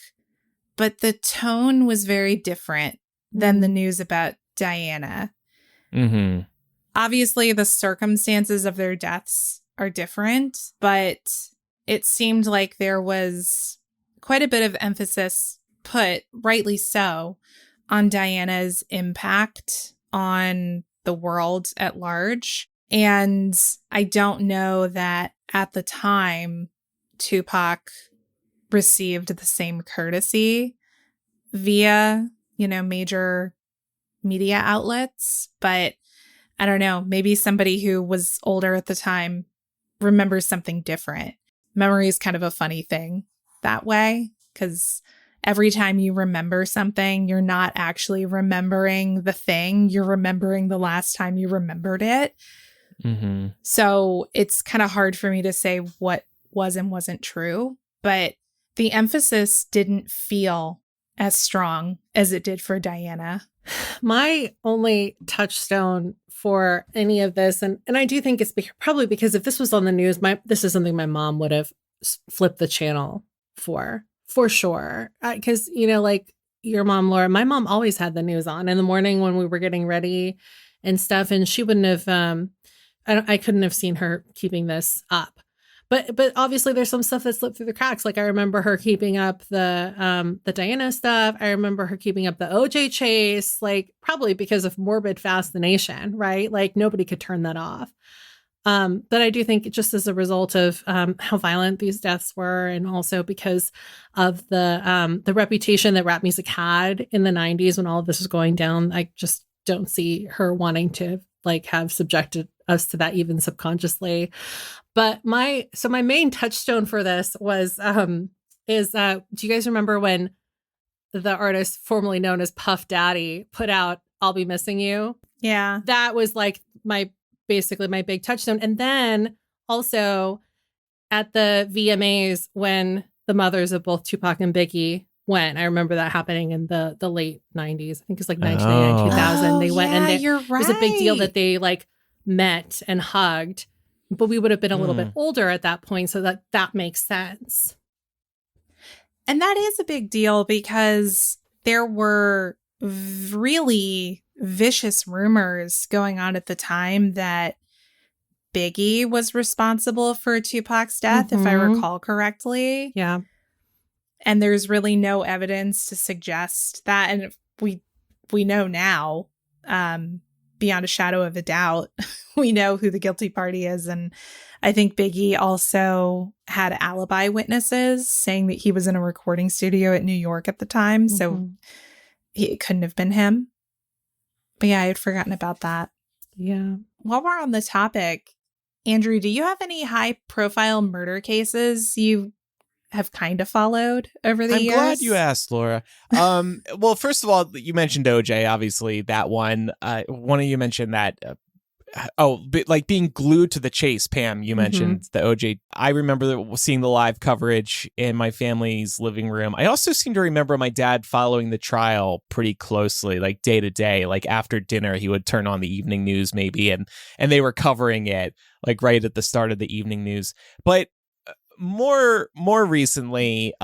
but the tone was very different than the news about Diana. Mm-hmm. Obviously, the circumstances of their deaths are different, but it seemed like there was quite a bit of emphasis put, rightly so, on Diana's impact on the world at large. And I don't know that at the time, Tupac received the same courtesy via, major media outlets, but I don't know, maybe somebody who was older at the time remembers something different. Memory is kind of a funny thing that way, because every time you remember something, you're not actually remembering the thing. You're remembering the last time you remembered it. Mm-hmm. So it's kind of hard for me to say what was and wasn't true, but the emphasis didn't feel as strong as it did for Diana. My only touchstone for any of this, and I do think it's probably because if this was on the news, this is something my mom would have flipped the channel for sure. Because, like your mom, Laura, my mom always had the news on in the morning when we were getting ready and stuff, and she wouldn't have, I couldn't have seen her keeping this up. But obviously there's some stuff that slipped through the cracks. Like I remember her keeping up the Diana stuff. I remember her keeping up the OJ chase, like probably because of morbid fascination, right? Like nobody could turn that off. But I do think just as a result of how violent these deaths were, and also because of the reputation that rap music had in the 90s when all of this was going down, I just don't see her wanting to like have subjected us to that even subconsciously. But my main touchstone for this was do you guys remember when the artist formerly known as Puff Daddy put out I'll Be Missing You? Yeah. That was like basically my big touchstone. And then also at the VMAs when the mothers of both Tupac and Biggie went. I remember that happening in the late 90s. I think it's like 1999, 2000. They went and you're right. it was a big deal that they like met and hugged, but we would have been a little bit older at that point. So that makes sense. And that is a big deal because there were really vicious rumors going on at the time that Biggie was responsible for Tupac's death, if I recall correctly. Yeah. And there's really no evidence to suggest that. And we know now, beyond a shadow of a doubt, we know who the guilty party is. And I think Biggie also had alibi witnesses saying that he was in a recording studio at New York at the time. So it couldn't have been him. But yeah, I had forgotten about that. Yeah. While we're on the topic, Andrew, do you have any high profile murder cases you have kind of followed over the years? I'm glad you asked, Laura. Well, first of all, you mentioned OJ, obviously, that one. One of you mentioned that. Like being glued to the chase, Pam, you mentioned the OJ. I remember seeing the live coverage in my family's living room. I also seem to remember my dad following the trial pretty closely, like day to day. Like after dinner, he would turn on the evening news maybe, and they were covering it like right at the start of the evening news. But more recently,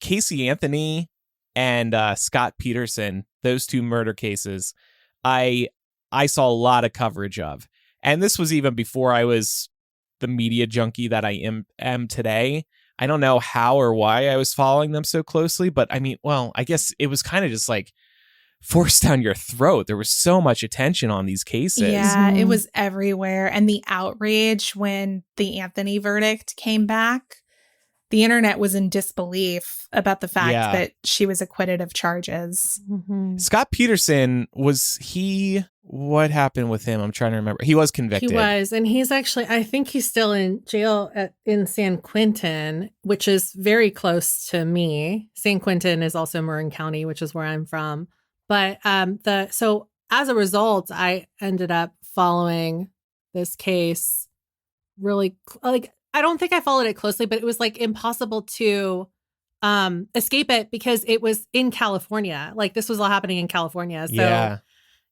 Casey Anthony and Scott Peterson, those two murder cases, I saw a lot of coverage of. And this was even before I was the media junkie that I am today. I don't know how or why I was following them so closely, but I mean, well, I guess it was kind of just like forced down your throat. There was so much attention on these cases. Yeah, it was everywhere. And the outrage when the Anthony verdict came back, the internet was in disbelief about the fact that she was acquitted of charges. Scott Peterson, what happened with him? I'm trying to remember. He was convicted. He was. And he's actually, I think he's still in jail in San Quentin, which is very close to me. San Quentin is also Marin County, which is where I'm from. But so as a result, I ended up following this case really, like, I don't think I followed it closely, but it was like impossible to escape it because it was in California. Like this was all happening in California. So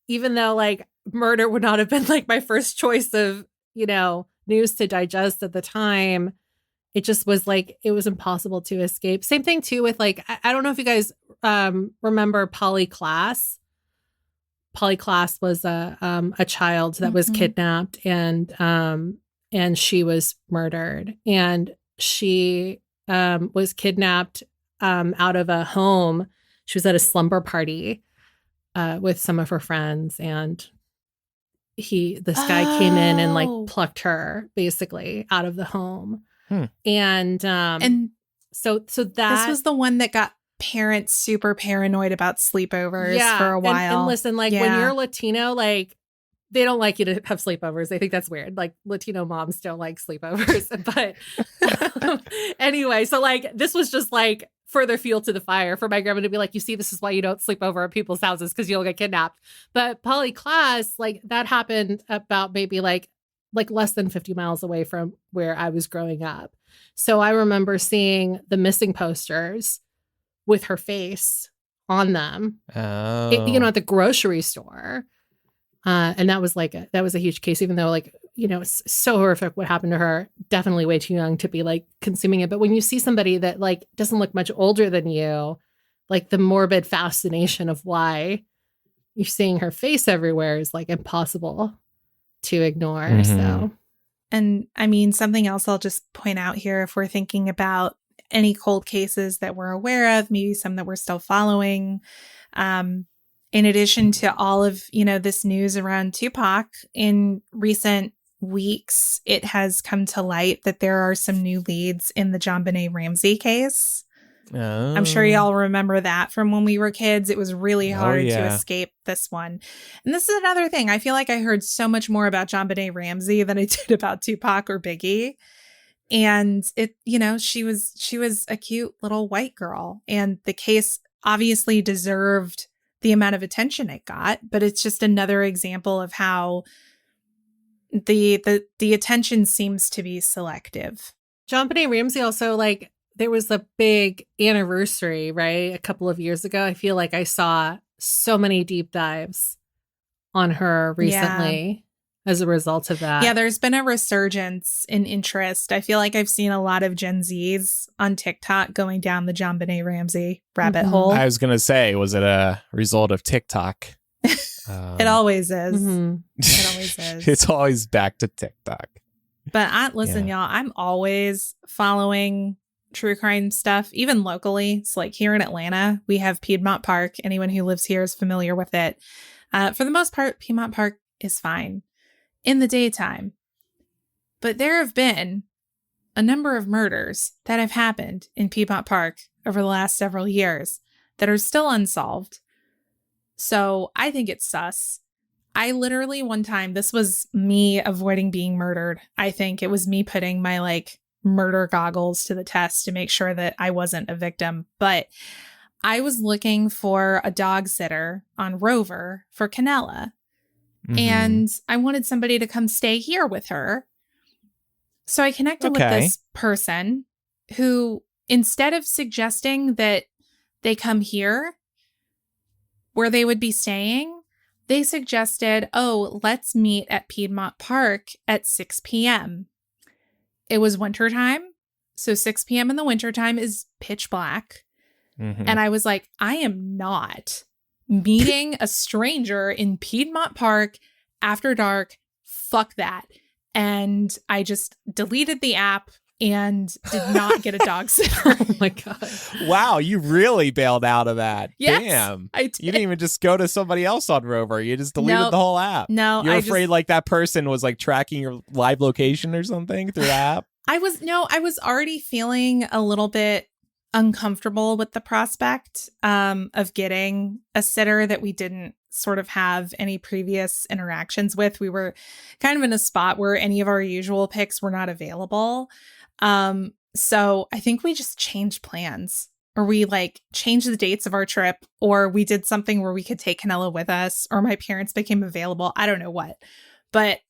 even though like murder would not have been like my first choice of, news to digest at the time, it just was like, it was impossible to escape. Same thing too with like, I don't know if you guys remember Polly Klaas. Polly Klaas was a child that was kidnapped and she was murdered. And she was kidnapped out of a home. She was at a slumber party with some of her friends, and this guy came in and like plucked her basically out of the home. And so that this was the one that got parents super paranoid about sleepovers for a while. And listen, like when you're Latino, like they don't like you to have sleepovers. They think that's weird. Like Latino moms don't like sleepovers. But anyway, so like this was just like further fuel to the fire for my grandma to be like, you see, this is why you don't sleep over at people's houses because you'll get kidnapped. But Polly Klaas, like that happened about maybe like less than 50 miles away from where I was growing up. So I remember seeing the missing posters with her face on them, at the grocery store. And that was a huge case, even though like, it's so horrific what happened to her, definitely way too young to be like consuming it. But when you see somebody that like doesn't look much older than you, like the morbid fascination of why you're seeing her face everywhere is like impossible to ignore. So, and I mean, something else I'll just point out here, if we're thinking about any cold cases that we're aware of, maybe some that we're still following, in addition to all of, this news around Tupac, in recent weeks, it has come to light that there are some new leads in the JonBenet Ramsey case. I'm sure y'all remember that from when we were kids. It was really hard to escape this one. And this is another thing. I feel like I heard so much more about JonBenet Ramsey than I did about Tupac or Biggie. And it, she was a cute little white girl. And the case obviously deserved the amount of attention it got, but it's just another example of how the attention seems to be selective. JonBenet Ramsey also, like, there was a big anniversary, right? A couple of years ago. I feel like I saw so many deep dives on her recently as a result of that. Yeah, there's been a resurgence in interest. I feel like I've seen a lot of Gen Zs on TikTok going down the JonBenet Ramsey rabbit hole. I was going to say, was it a result of TikTok? It always is. It always is. It's always back to TikTok. But listen, y'all, I'm always following true crime stuff, even locally. So like here in Atlanta, we have Piedmont Park. Anyone who lives here is familiar with it. For the most part, Piedmont Park is fine in the daytime. But there have been a number of murders that have happened in Piedmont Park over the last several years that are still unsolved. So I think it's sus. I literally one time, this was me avoiding being murdered. I think it was me putting my like murder goggles to the test to make sure that I wasn't a victim. But I was looking for a dog sitter on Rover for Canella. And I wanted somebody to come stay here with her. So I connected with this person who, instead of suggesting that they come here where they would be staying, they suggested, oh, let's meet at Piedmont Park at 6 p.m. It was wintertime. So 6 p.m. in the wintertime is pitch black. And I was like, I am not meeting a stranger in Piedmont Park after dark. Fuck that. And I just deleted the app and did not get a dog sitter. Oh my God. Wow, you really bailed out of that. Yes, Damn. I did. You didn't even just go to somebody else on Rover. You just deleted the whole app. No, You're afraid like that person was like tracking your live location or something through the app? I was already feeling a little bit uncomfortable with the prospect of getting a sitter that we didn't sort of have any previous interactions with. We were kind of in a spot where any of our usual picks were not available. So I think we just changed plans, or we like changed the dates of our trip, or we did something where we could take Canella with us, or my parents became available. I don't know what, but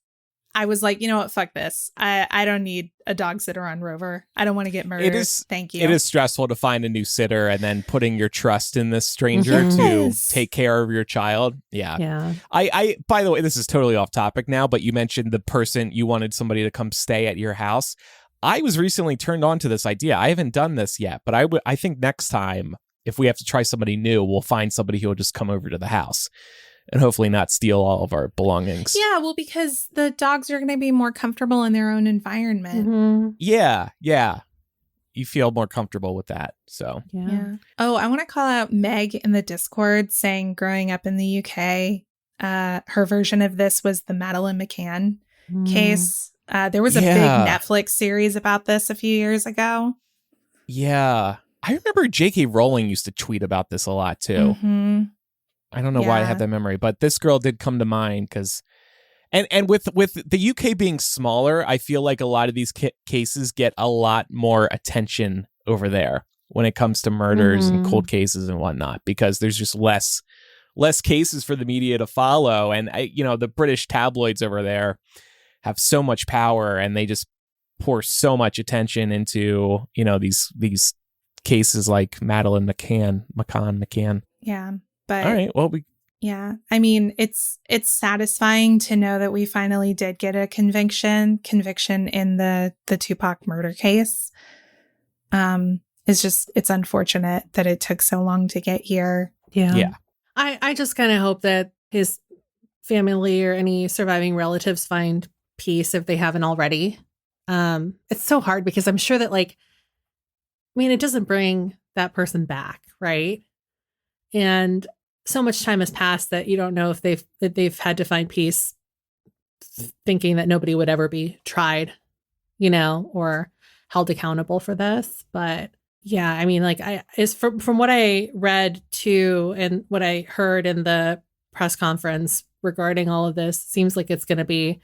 I was like, you know what? Fuck this. I don't need a dog sitter on Rover. I don't want to get murdered. Thank you. It is stressful to find a new sitter and then putting your trust in this stranger to take care of your child. Yeah. I by the way, this is totally off topic now, but you mentioned the person you wanted somebody to come stay at your house. I was recently turned on to this idea. I haven't done this yet, but I think next time, if we have to try somebody new, we'll find somebody who will just come over to the house and hopefully not steal all of our belongings. Yeah, well, because the dogs are going to be more comfortable in their own environment. Yeah. You feel more comfortable with that. So, yeah. Oh, I want to call out Meg in the Discord saying growing up in the UK, her version of this was the Madeleine McCann case. There was a big Netflix series about this a few years ago. Yeah. I remember J.K. Rowling used to tweet about this a lot too. I don't know why I have that memory, but this girl did come to mind because, and with the UK being smaller, I feel like a lot of these cases get a lot more attention over there when it comes to murders and cold cases and whatnot, because there's just less cases for the media to follow. And the British tabloids over there have so much power, and they just pour so much attention into, these cases like Madeleine McCann. Yeah. But all right, well, yeah, I mean, it's satisfying to know that we finally did get a conviction in the Tupac murder case. It's unfortunate that it took so long to get here. Yeah. I just kind of hope that his family or any surviving relatives find peace if they haven't already. It's so hard because I'm sure that it doesn't bring that person back, right? And so much time has passed that you don't know if they've had to find peace thinking that nobody would ever be tried, or held accountable for this. But yeah, I mean, from what I read too, and what I heard in the press conference regarding all of this, seems like it's going to be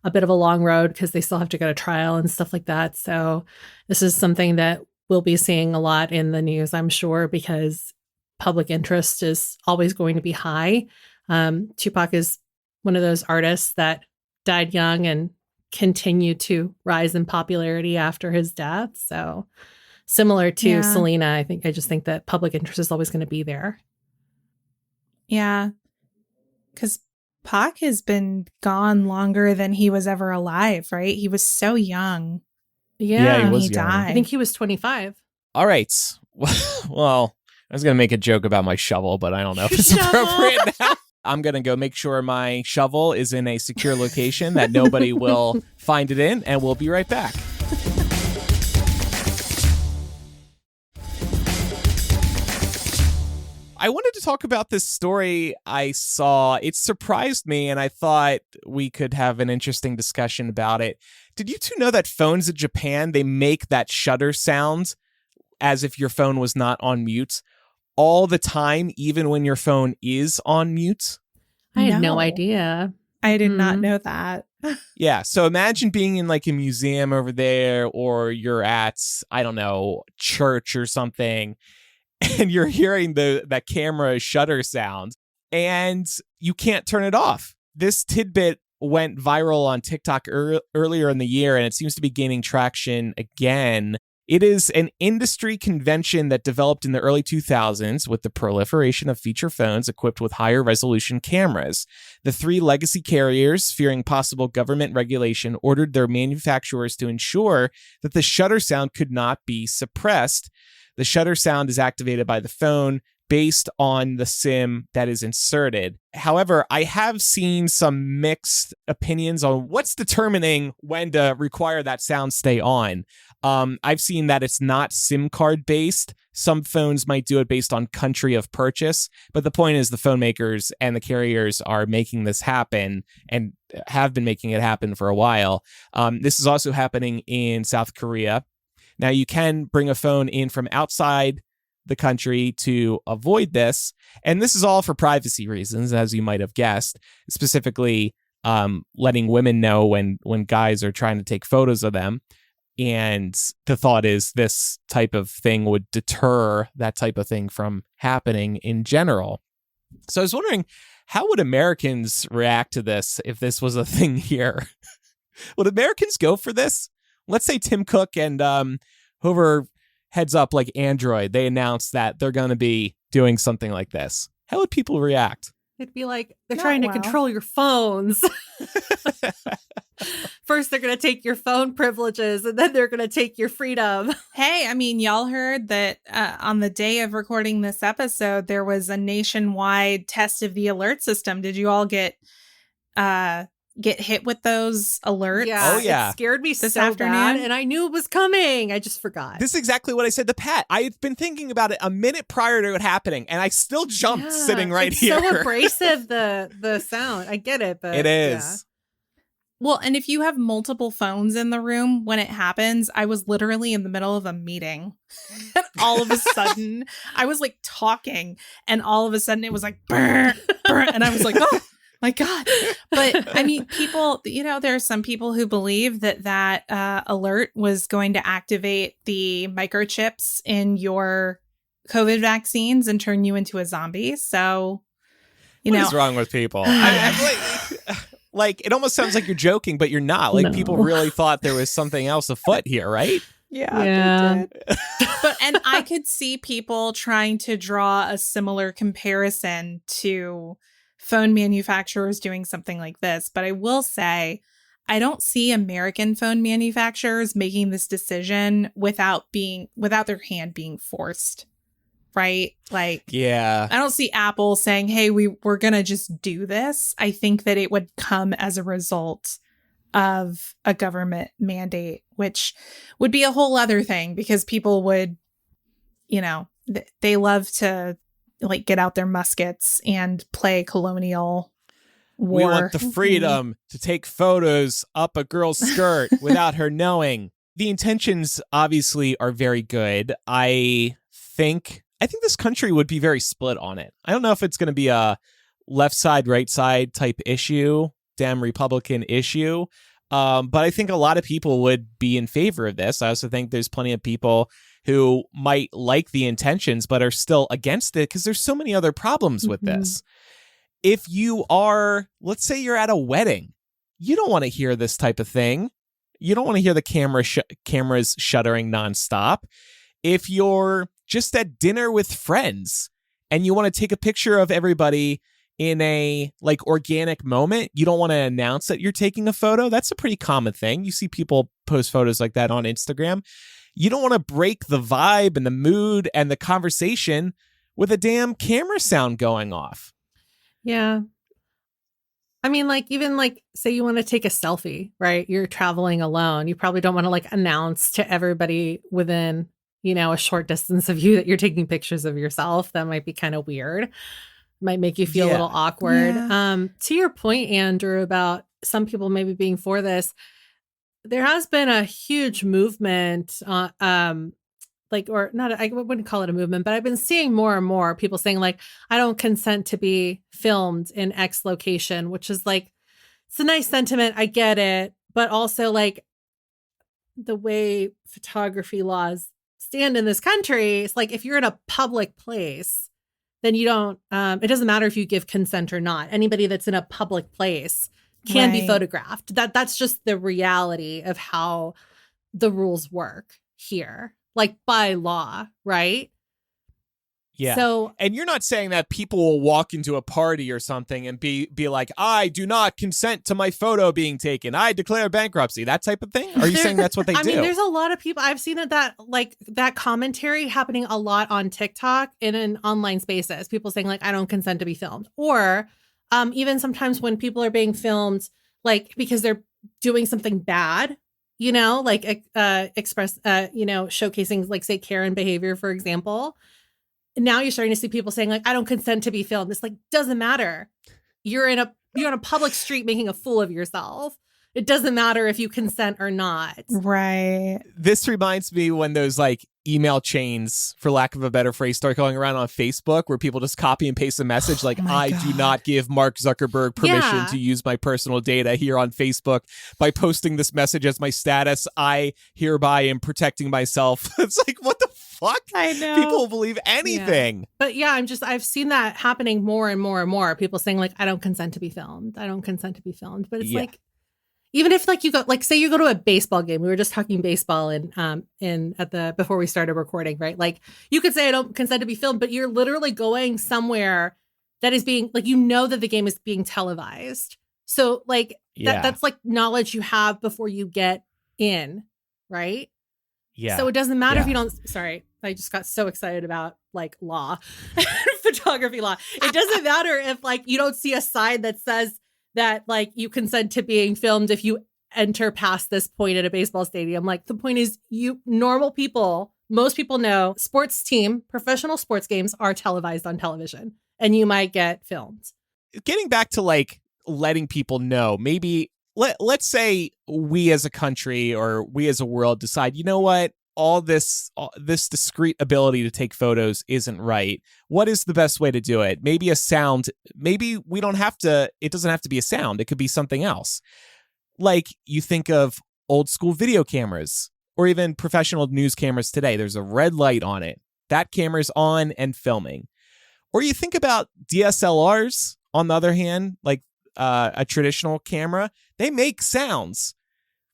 a bit of a long road because they still have to go to trial and stuff like that. So this is something that we'll be seeing a lot in the news, I'm sure, because public interest is always going to be high. Tupac is one of those artists that died young and continued to rise in popularity after his death. So Similar to Yeah. Selena, I just think that public interest is always going to be there. Yeah. Because Pac has been gone longer than he was ever alive, right? He was so young Yeah, he when was he young. died. I think he was 25. All right. Well, I was going to make a joke about my shovel, but I don't know if it's Shovel. appropriate now. I'm going to go make sure my shovel is in a secure location that nobody will find it in, and we'll be right back. I wanted to talk about this story I saw. It surprised me, and I thought we could have an interesting discussion about it. Did you two know that phones in Japan, they make that shutter sound as if your phone was not on mute all the time, even when your phone is on mute? I had no No. idea. I did not Mhm. know that. Yeah, so imagine being in like a museum over there, or you're at, I don't know, church or something, and you're hearing that camera shutter sound, and you can't turn it off. This tidbit went viral on TikTok earlier in the year, and it seems to be gaining traction again. It is an industry convention that developed in the early 2000s with the proliferation of feature phones equipped with higher resolution cameras. The three legacy carriers, fearing possible government regulation, ordered their manufacturers to ensure that the shutter sound could not be suppressed. The shutter sound is activated by the phone based on the SIM that is inserted. However, I have seen some mixed opinions on what's determining when to require that sound stay on. I've seen that it's not SIM card based. Some phones might do it based on country of purchase, but the point is the phone makers and the carriers are making this happen and have been making it happen for a while. This is also happening in South Korea. Now, you can bring a phone in from outside the country to avoid this, and this is all for privacy reasons, as you might have guessed, specifically letting women know when guys are trying to take photos of them. And the thought is this type of thing would deter that type of thing from happening in general. So I was wondering, how would Americans react to this if this was a thing here? Would Americans go for this? Let's say Tim Cook and whoever heads up like Android, they announced that they're going to be doing something like this. How would people react? It'd be like, they're Not trying to well. control your phones. First, they're going to take your phone privileges, and then they're going to take your freedom. Hey, I mean, y'all heard that on the day of recording this episode, there was a nationwide test of the alert system. Did you all get hit with those alerts? Yeah, Oh, yeah. It scared me This so afternoon? bad, and I knew it was coming. I just forgot. This is exactly what I said to Pat. I've been thinking about it a minute prior to it happening, and I still jumped Yeah, sitting right it's here. so abrasive, the sound. I get it, but It is. Well, and if you have multiple phones in the room when it happens, I was literally in the middle of a meeting. And all of a sudden, I was like talking, and all of a sudden it was like, brr, brr, and I was like, oh my God. But I mean, people, there are some people who believe that alert was going to activate the microchips in your COVID vaccines and turn you into a zombie. So, What is wrong with people? Like, it almost sounds like you're joking, but you're not. Like, No. people really thought there was something else afoot here, right? Yeah. And I could see people trying to draw a similar comparison to phone manufacturers doing something like this. But I will say, I don't see American phone manufacturers making this decision without their hand being forced. Right? Like, Yeah. I don't see Apple saying, hey, we're going to just do this. I think that it would come as a result of a government mandate, which would be a whole other thing because people would, they love to like get out their muskets and play colonial war. We want the freedom to take photos up a girl's skirt without her knowing. The intentions obviously are very good. I think this country would be very split on it. I don't know if it's going to be a left side, right side type issue, damn Republican issue. But I think a lot of people would be in favor of this. I also think there's plenty of people who might like the intentions, but are still against it because there's so many other problems with this. If you are, let's say you're at a wedding, you don't want to hear this type of thing. You don't want to hear the cameras shuttering nonstop. if you're just at dinner with friends and you want to take a picture of everybody in a like organic moment, you don't want to announce that you're taking a photo. That's a pretty common thing. You see people post photos like that on Instagram. You don't want to break the vibe and the mood and the conversation with a damn camera sound going off. Yeah. I mean, like, even like, say you want to take a selfie, right? You're traveling alone. You probably don't want to like announce to everybody within, a short distance of you that you're taking pictures of yourself. That might be kind of weird. Might make you feel a little awkward. Yeah. To your point, Andrew, about some people maybe being for this, there has been a huge movement, or not, I wouldn't call it a movement, but I've been seeing more and more people saying like, I don't consent to be filmed in X location, which is like, it's a nice sentiment. I get it. But also like the way photography laws stand in this country, it's like, if you're in a public place, then you don't, it doesn't matter if you give consent or not. Anybody that's in a public place can be photographed. That's just the reality of how the rules work here, like by law, right? Yeah. So, and you're not saying that people will walk into a party or something and be like, I do not consent to my photo being taken. I declare bankruptcy, that type of thing. Are you saying that's what they do? I mean, there's a lot of people I've seen that commentary happening a lot on TikTok and in online spaces. People saying like, I don't consent to be filmed, or even sometimes when people are being filmed, like because they're doing something bad, like showcasing like say Karen behavior, for example. Now you're starting to see people saying like, I don't consent to be filmed. It's like, doesn't matter. You're on a public street making a fool of yourself. It doesn't matter if you consent or not. Right. This reminds me when those like email chains, for lack of a better phrase, start going around on Facebook where people just copy and paste a message like, I do not give Mark Zuckerberg permission to use my personal data here on Facebook. By posting this message as my status, I hereby am protecting myself. It's like, what the fuck? I know. People will believe anything. Yeah. But yeah, I've seen that happening more and more and more. People saying like, I don't consent to be filmed. I don't consent to be filmed. But it's like, even if like you go, like say you go to a baseball game, we were just talking baseball before we started recording, right? Like you could say I don't consent to be filmed, but you're literally going somewhere that is being like, that the game is being televised. So like that's like knowledge you have before you get in, right? Yeah. So it doesn't matter if you don't, sorry, I just got so excited about like law, photography law. It doesn't matter if like you don't see a sign that says that like you consent to being filmed if you enter past this point at a baseball stadium. Like the point is normal people, most people know professional sports games are televised on television and you might get filmed. Getting back to like letting people know, maybe let's say we as a country or we as a world decide, you know what? All this discrete ability to take photos isn't right. What is the best way to do it? Maybe a sound. Maybe it doesn't have to be a sound. It could be something else. Like you think of old school video cameras or even professional news cameras today. There's a red light on it. That camera's on and filming. Or you think about DSLRs on the other hand, like a traditional camera. They make sounds.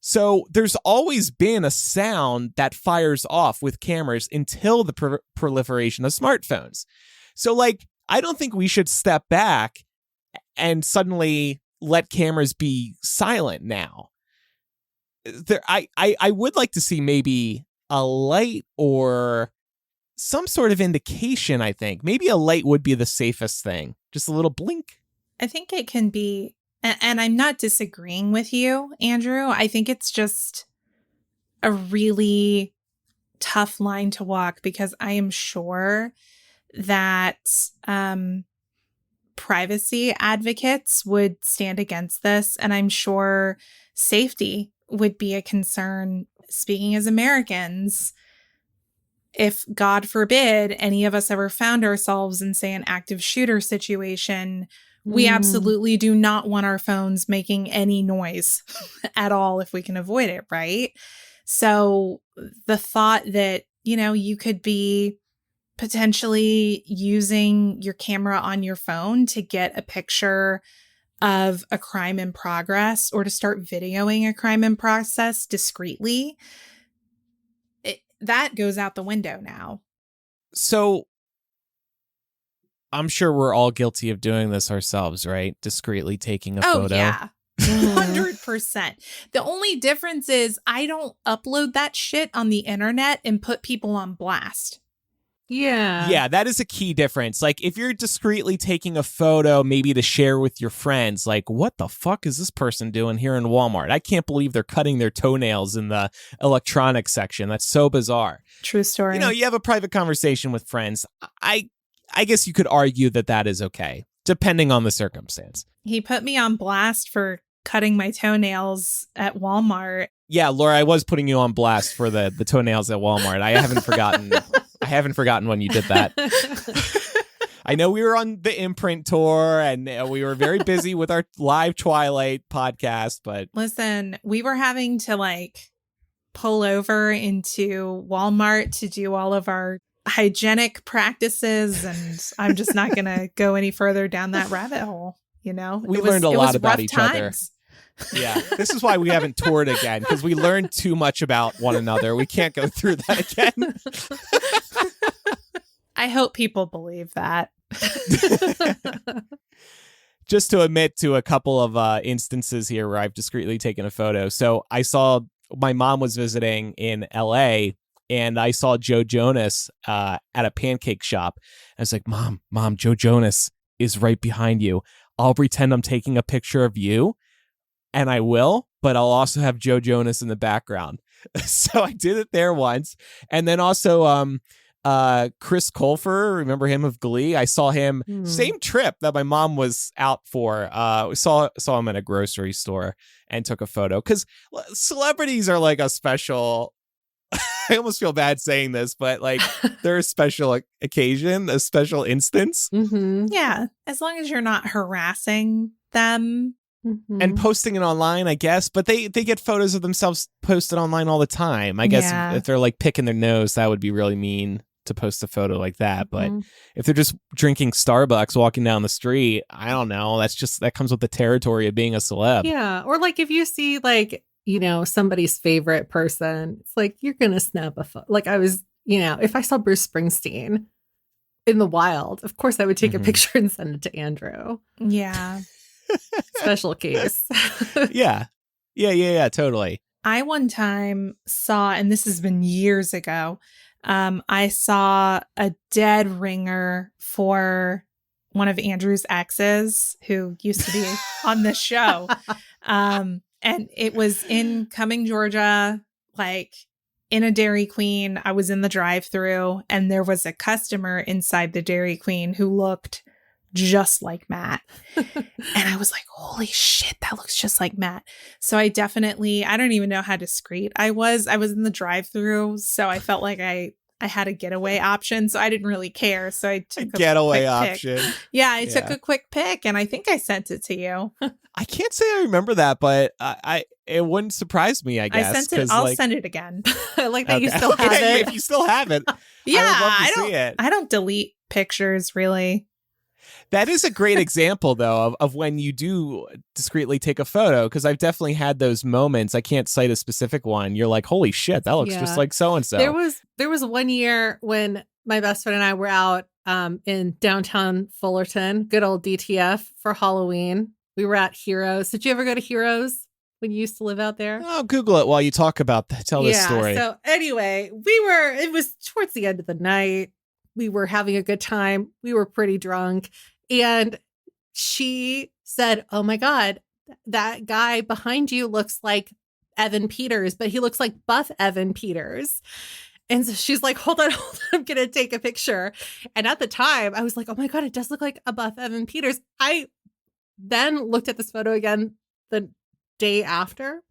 So there's always been a sound that fires off with cameras until the proliferation of smartphones. So like, I don't think we should step back and suddenly let cameras be silent now. I would like to see maybe a light or some sort of indication, I think. Maybe a light would be the safest thing. Just a little blink. I think it can be, and I'm not disagreeing with you, Andrew. I think it's just a really tough line to walk because I am sure that privacy advocates would stand against this. And I'm sure safety would be a concern. Speaking as Americans, if God forbid any of us ever found ourselves in, say, an active shooter situation, we absolutely do not want our phones making any noise at all if we can avoid it, right? So the thought that, you could be potentially using your camera on your phone to get a picture of a crime in progress or to start videoing a crime in process discreetly, that goes out the window now. So I'm sure we're all guilty of doing this ourselves, right? Discreetly taking a photo. Oh, yeah. 100%. The only difference is I don't upload that shit on the internet and put people on blast. Yeah. Yeah, that is a key difference. Like, if you're discreetly taking a photo, maybe to share with your friends, like, what the fuck is this person doing here in Walmart? I can't believe they're cutting their toenails in the electronics section. That's so bizarre. True story. You know, you have a private conversation with friends. I guess you could argue that that is okay, depending on the circumstance. He put me on blast for cutting my toenails at Walmart. Yeah, Laura, I was putting you on blast for the toenails at Walmart. I haven't forgotten. I haven't forgotten when you did that. I know we were on the Imprint tour and we were very busy with our live Twilight podcast, but Listen, we were having to like pull over into Walmart to do all of our hygienic practices, and I'm just not going to go any further down that rabbit hole. You know, we learned a lot about each other. times. Yeah, this is why we haven't toured again, because we learned too much about one another. We can't go through that again. I hope people believe that. Just to admit to a couple of instances here where I've discreetly taken a photo. So I saw my mom was visiting in LA and I saw Joe Jonas at a pancake shop. I was like, Mom, Joe Jonas is right behind you. I'll pretend I'm taking a picture of you. And I will, but I'll also have Joe Jonas in the background. So I did it there once. And then also Chris Colfer, remember him of Glee? I saw him same trip that my mom was out for. Saw him at a grocery store and took a photo. Because celebrities are like a special... I almost feel bad saying this, but like they're a special occasion, a special instance. Mm-hmm. Yeah, as long as you're not harassing them. Mm-hmm. And posting it online, I guess, but they get photos of themselves posted online all the time. I guess if they're like picking their nose, that would be really mean to post a photo like that. But if they're just drinking Starbucks, walking down the street, I don't know. That comes with the territory of being a celeb. Yeah. Or like if you see like, you know, somebody's favorite person, it's like, you're going to snap a photo. Like I was, you know, if I saw Bruce Springsteen in the wild, of course I would take a picture and send it to Andrew. Yeah. Special case. Yeah, totally. I one time saw, and this has been years ago, I saw a dead ringer for one of Andrew's exes who used to be on the show. And it was in Cumming, Georgia, like in a Dairy Queen. I was in the drive-thru and there was a customer inside the Dairy Queen who looked just like Matt. And I was like, holy shit, that looks just like Matt. So I don't even know how discreet I was. I was in the drive-thru, so I felt like I had a getaway option, so I didn't really care. So I took a getaway quick option. Pic. Yeah, I took a quick pic, and I think I sent it to you. I can't say I remember that, but it wouldn't surprise me, I guess. I sent it. I'll send it again. I like that you still have it. If you still have it, Yeah, I would love to see it. I don't delete pictures, really. That is a great example, though, of when you do discreetly take a photo, because I've definitely had those moments. I can't cite a specific one. You're like, holy shit, that looks just like so-and-so. There was one year when my best friend and I were out in downtown Fullerton, good old DTF, for Halloween. We were at Heroes. Did you ever go to Heroes when you used to live out there? I'll Google it while you talk about that. Tell this story. So anyway, it was towards the end of the night. We were having a good time. We were pretty drunk. And she said, oh my God, that guy behind you looks like Evan Peters, but he looks like buff Evan Peters. And so she's like, hold on, I'm going to take a picture. And at the time I was like, oh my God, it does look like a buff Evan Peters. I then looked at this photo again the day after.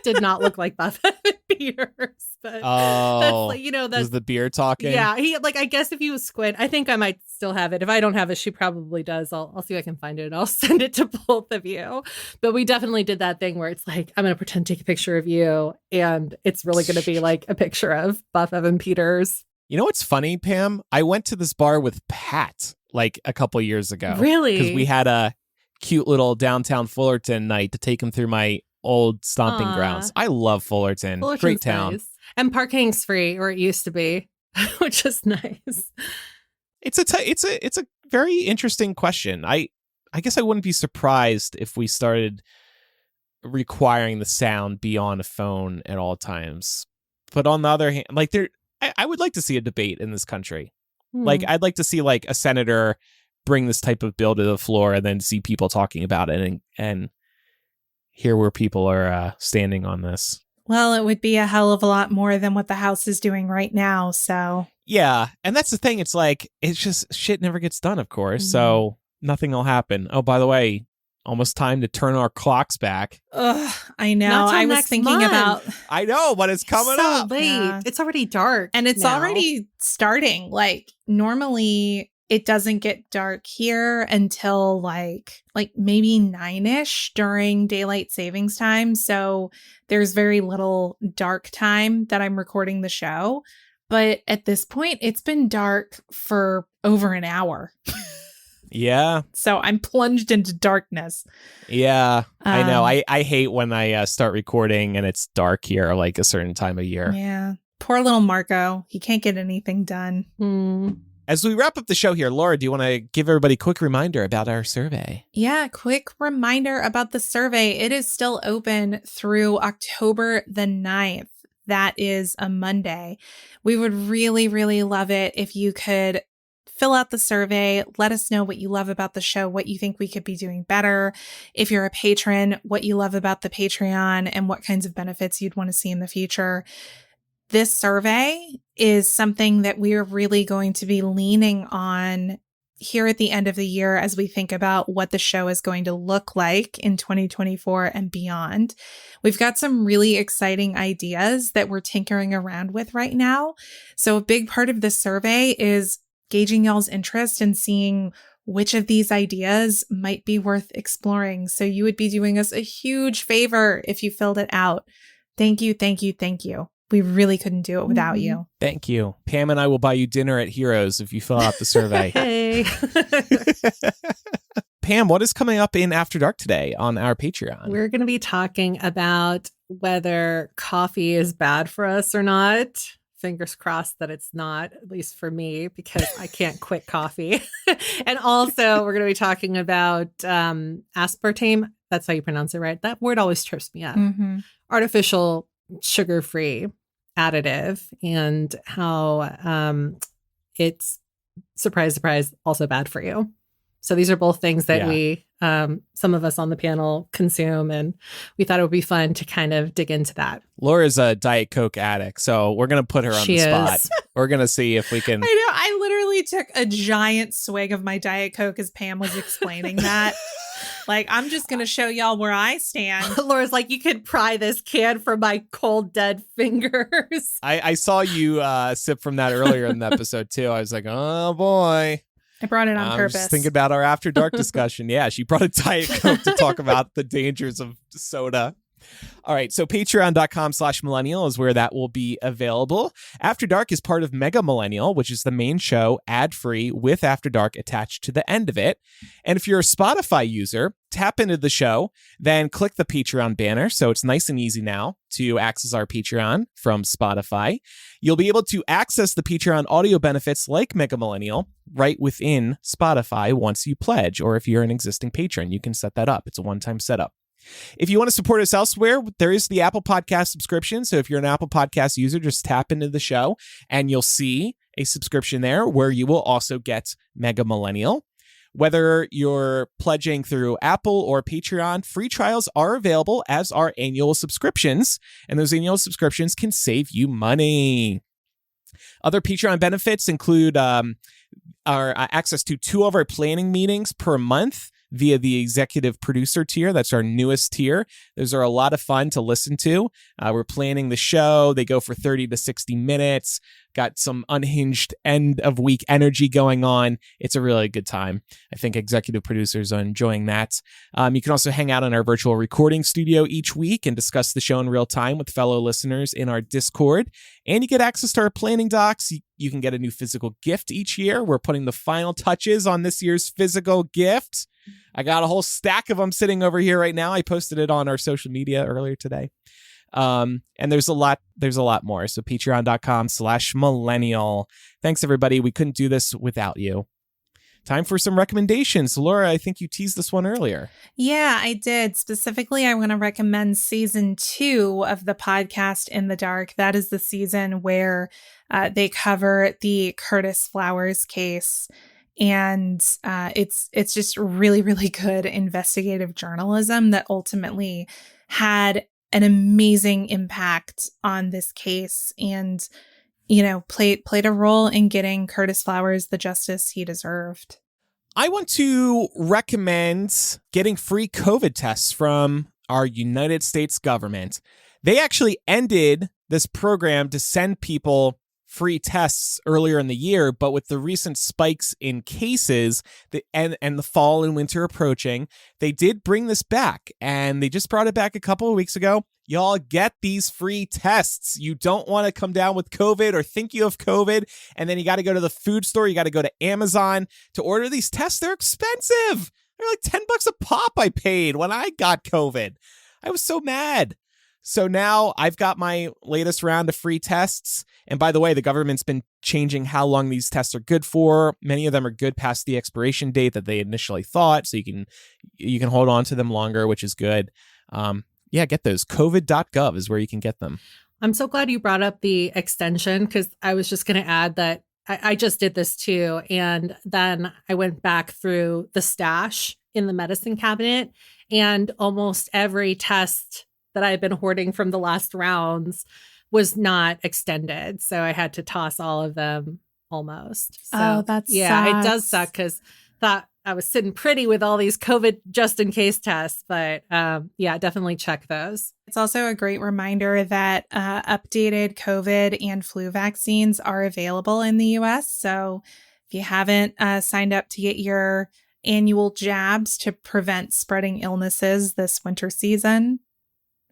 Did not look like buff Evan Peters. But that's like, you know, that's was the beer talking. Yeah. He like, I guess if he was squint, I think I might still have it. If I don't have it, she probably does. I'll see if I can find it and I'll send it to both of you. But we definitely did that thing where it's like, I'm going to pretend to take a picture of you. And it's really going to be like a picture of buff Evan Peters. You know what's funny, Pam? I went to this bar with Pat like a couple years ago. Really? Because we had a cute little downtown Fullerton night to take him through my old stomping grounds. I love Fullerton. Fullerton's Great town. nice. And parking's free, or it used to be, which is nice. It's a very interesting question. I guess I wouldn't be surprised if we started requiring the sound be on a phone at all times. But on the other hand, like I would like to see a debate in this country. Like I'd like to see like a senator bring this type of bill to the floor and then see people talking about it and hear where people are standing on this. Well, it would be a hell of a lot more than what the House is doing right now. So yeah, and that's the thing. It's like it's just shit never gets done, of course. So nothing will happen. Oh, by the way, almost time to turn our clocks back. Ugh, I know. Not till I was next thinking month. about I know, but it's coming so up. late. Yeah. It's already dark. and it's now. already starting. Like normally it doesn't get dark here until like maybe 9ish during daylight savings time. So there's very little dark time that I'm recording the show. But at this point, it's been dark for over an hour. Yeah. So I'm plunged into darkness. Yeah, I know. Um, I hate when I start recording and it's dark here, like a certain time of year. Yeah. Poor little Marco. He can't get anything done. As we wrap up the show here, Laura, do you want to give everybody a quick reminder about our survey? Yeah, quick reminder about the survey. It is still open through October the 9th. That is a Monday. We would really, really love it if you could fill out the survey. Let us know what you love about the show, what you think we could be doing better. If you're a patron, what you love about the Patreon and what kinds of benefits you'd want to see in the future. This survey is something that we are really going to be leaning on here at the end of the year as we think about what the show is going to look like in 2024 and beyond. We've got some really exciting ideas that we're tinkering around with right now. So a big part of this survey is gauging y'all's interest and seeing which of these ideas might be worth exploring. So you would be doing us a huge favor if you filled it out. Thank you, thank you, thank you. We really couldn't do it without you. Thank you. Pam and I will buy you dinner at Heroes if you fill out the survey. Hey. Pam, what is coming up in After Dark today on our Patreon? We're going to be talking about whether coffee is bad for us or not. Fingers crossed that it's not, at least for me, because I can't quit coffee. And also, we're going to be talking about aspartame. That's how you pronounce it, right? That word always trips me up. Artificial sugar-free additive and how it's, surprise, surprise, also bad for you. So these are both things that we, some of us on the panel consume, and we thought it would be fun to kind of dig into that. Laura's a Diet Coke addict, so we're going to put her on the spot. We're going to see if we can... I know. I literally took a giant swig of my Diet Coke as Pam was explaining that. Like, I'm just going to show y'all where I stand. Laura's like, you could pry this can from my cold, dead fingers. I saw you sip from that earlier in the episode, too. I was like, oh, boy. I brought it on purpose. Just thinking about our After Dark discussion. Yeah, she brought a Diet Coke to talk about the dangers of soda. All right, so patreon.com/millennial is where that will be available. After Dark is part of Mega Millennial, which is the main show, ad-free, with After Dark attached to the end of it. And if you're a Spotify user, tap into the show, then click the Patreon banner. So it's nice and easy now to access our Patreon from Spotify. You'll be able to access the Patreon audio benefits like Mega Millennial right within Spotify once you pledge, or if you're an existing patron, you can set that up. It's a one-time setup. If you want to support us elsewhere, there is the Apple Podcast subscription. So if you're an Apple Podcast user, just tap into the show and you'll see a subscription there where you will also get Mega Millennial. Whether you're pledging through Apple or Patreon, free trials are available, as are annual subscriptions. And those annual subscriptions can save you money. Other Patreon benefits include our access to 2 of our planning meetings per month via the executive producer tier. That's our newest tier. Those are a lot of fun to listen to. We're planning the show. They go for 30 to 60 minutes. Got some unhinged end of week energy going on. It's a really good time. I think executive producers are enjoying that. You can also hang out in our virtual recording studio each week and discuss the show in real time with fellow listeners in our Discord. And you get access to our planning docs. You can get a new physical gift each year. We're putting the final touches on this year's physical gift. I got a whole stack of them sitting over here right now. I posted it on our social media earlier today. And there's a lot more. So patreon.com/millennial. Thanks, everybody. We couldn't do this without you. Time for some recommendations. Laura, I think you teased this one earlier. Yeah, I did. Specifically, I want to recommend season 2 of the podcast In the Dark. That is the season where they cover the Curtis Flowers case. And it's just really, really good investigative journalism that ultimately had an amazing impact on this case and, you know, played a role in getting Curtis Flowers the justice he deserved. I want to recommend getting free COVID tests from our United States government. They actually ended this program to send people free tests earlier in the year, but with the recent spikes in cases and the fall and winter approaching, they did bring this back, and they just brought it back a couple of weeks ago. Y'all get these free tests. You don't want to come down with COVID or think you have COVID, and then you got to go to the food store. You got to go to Amazon to order these tests. They're expensive. They're like $10 a pop I paid when I got COVID. I was so mad. So now I've got my latest round of free tests. And by the way, the government's been changing how long these tests are good for. Many of them are good past the expiration date that they initially thought. So you can hold on to them longer, which is good. Yeah, get those. COVID.gov is where you can get them. I'm so glad you brought up the extension, because I was just going to add that I just did this too. And then I went back through the stash in the medicine cabinet, and almost every test that I had been hoarding from the last rounds was not extended. So I had to toss all of them almost. So, that's yeah, it does suck, because thought I was sitting pretty with all these COVID just in case tests. But yeah, definitely check those. It's also a great reminder that updated COVID and flu vaccines are available in the US. So if you haven't signed up to get your annual jabs to prevent spreading illnesses this winter season,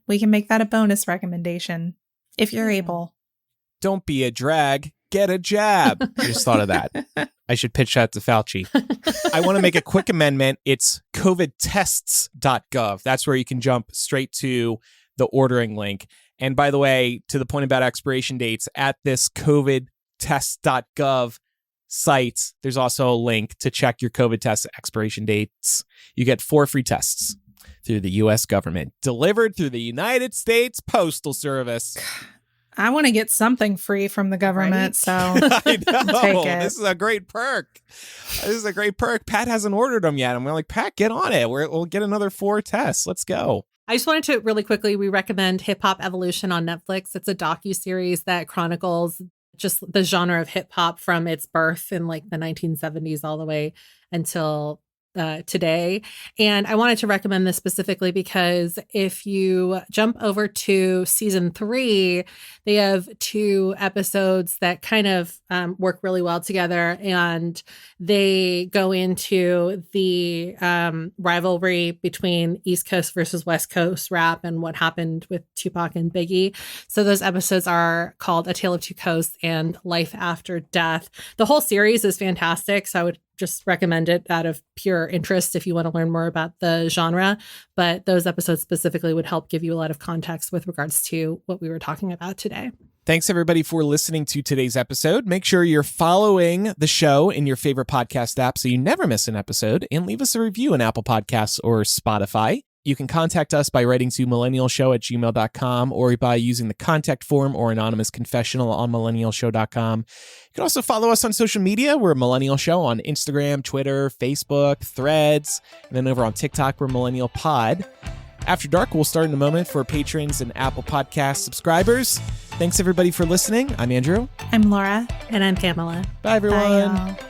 we can make that a bonus recommendation if you're able. Don't be a drag, get a jab. I just thought of that. I should pitch that to Fauci. I want to make a quick amendment. It's covidtests.gov. That's where you can jump straight to the ordering link. And by the way, to the point about expiration dates, at this covidtests.gov site, there's also a link to check your COVID test expiration dates. You get 4 free tests through the U.S. government, delivered through the United States Postal Service. I want to get something free from the government, right? So I know. Take it. This is a great perk. Pat hasn't ordered them yet. I'm like, Pat, get on it. We'll get another 4 tests. Let's go. I just wanted to really quickly, we recommend Hip Hop Evolution on Netflix. It's a docuseries that chronicles just the genre of hip hop from its birth in like the 1970s all the way until today. And I wanted to recommend this specifically because if you jump over to season 3, they have 2 episodes that kind of work really well together. And they go into the rivalry between East Coast versus West Coast rap and what happened with Tupac and Biggie. So those episodes are called A Tale of Two Coasts and Life After Death. The whole series is fantastic. So I would just recommend it out of pure interest if you want to learn more about the genre. But those episodes specifically would help give you a lot of context with regards to what we were talking about today. Thanks, everybody, for listening to today's episode. Make sure you're following the show in your favorite podcast app so you never miss an episode, and leave us a review in Apple Podcasts or Spotify. You can contact us by writing to millennialshow@gmail.com or by using the contact form or anonymous confessional on millennialshow.com. You can also follow us on social media. We're Millennial Show on Instagram, Twitter, Facebook, Threads, and then over on TikTok, we're Millennial Pod. After Dark will start in a moment for patrons and Apple Podcast subscribers. Thanks, everybody, for listening. I'm Andrew. I'm Laura. And I'm Pamela. Bye, everyone. Bye, y'all.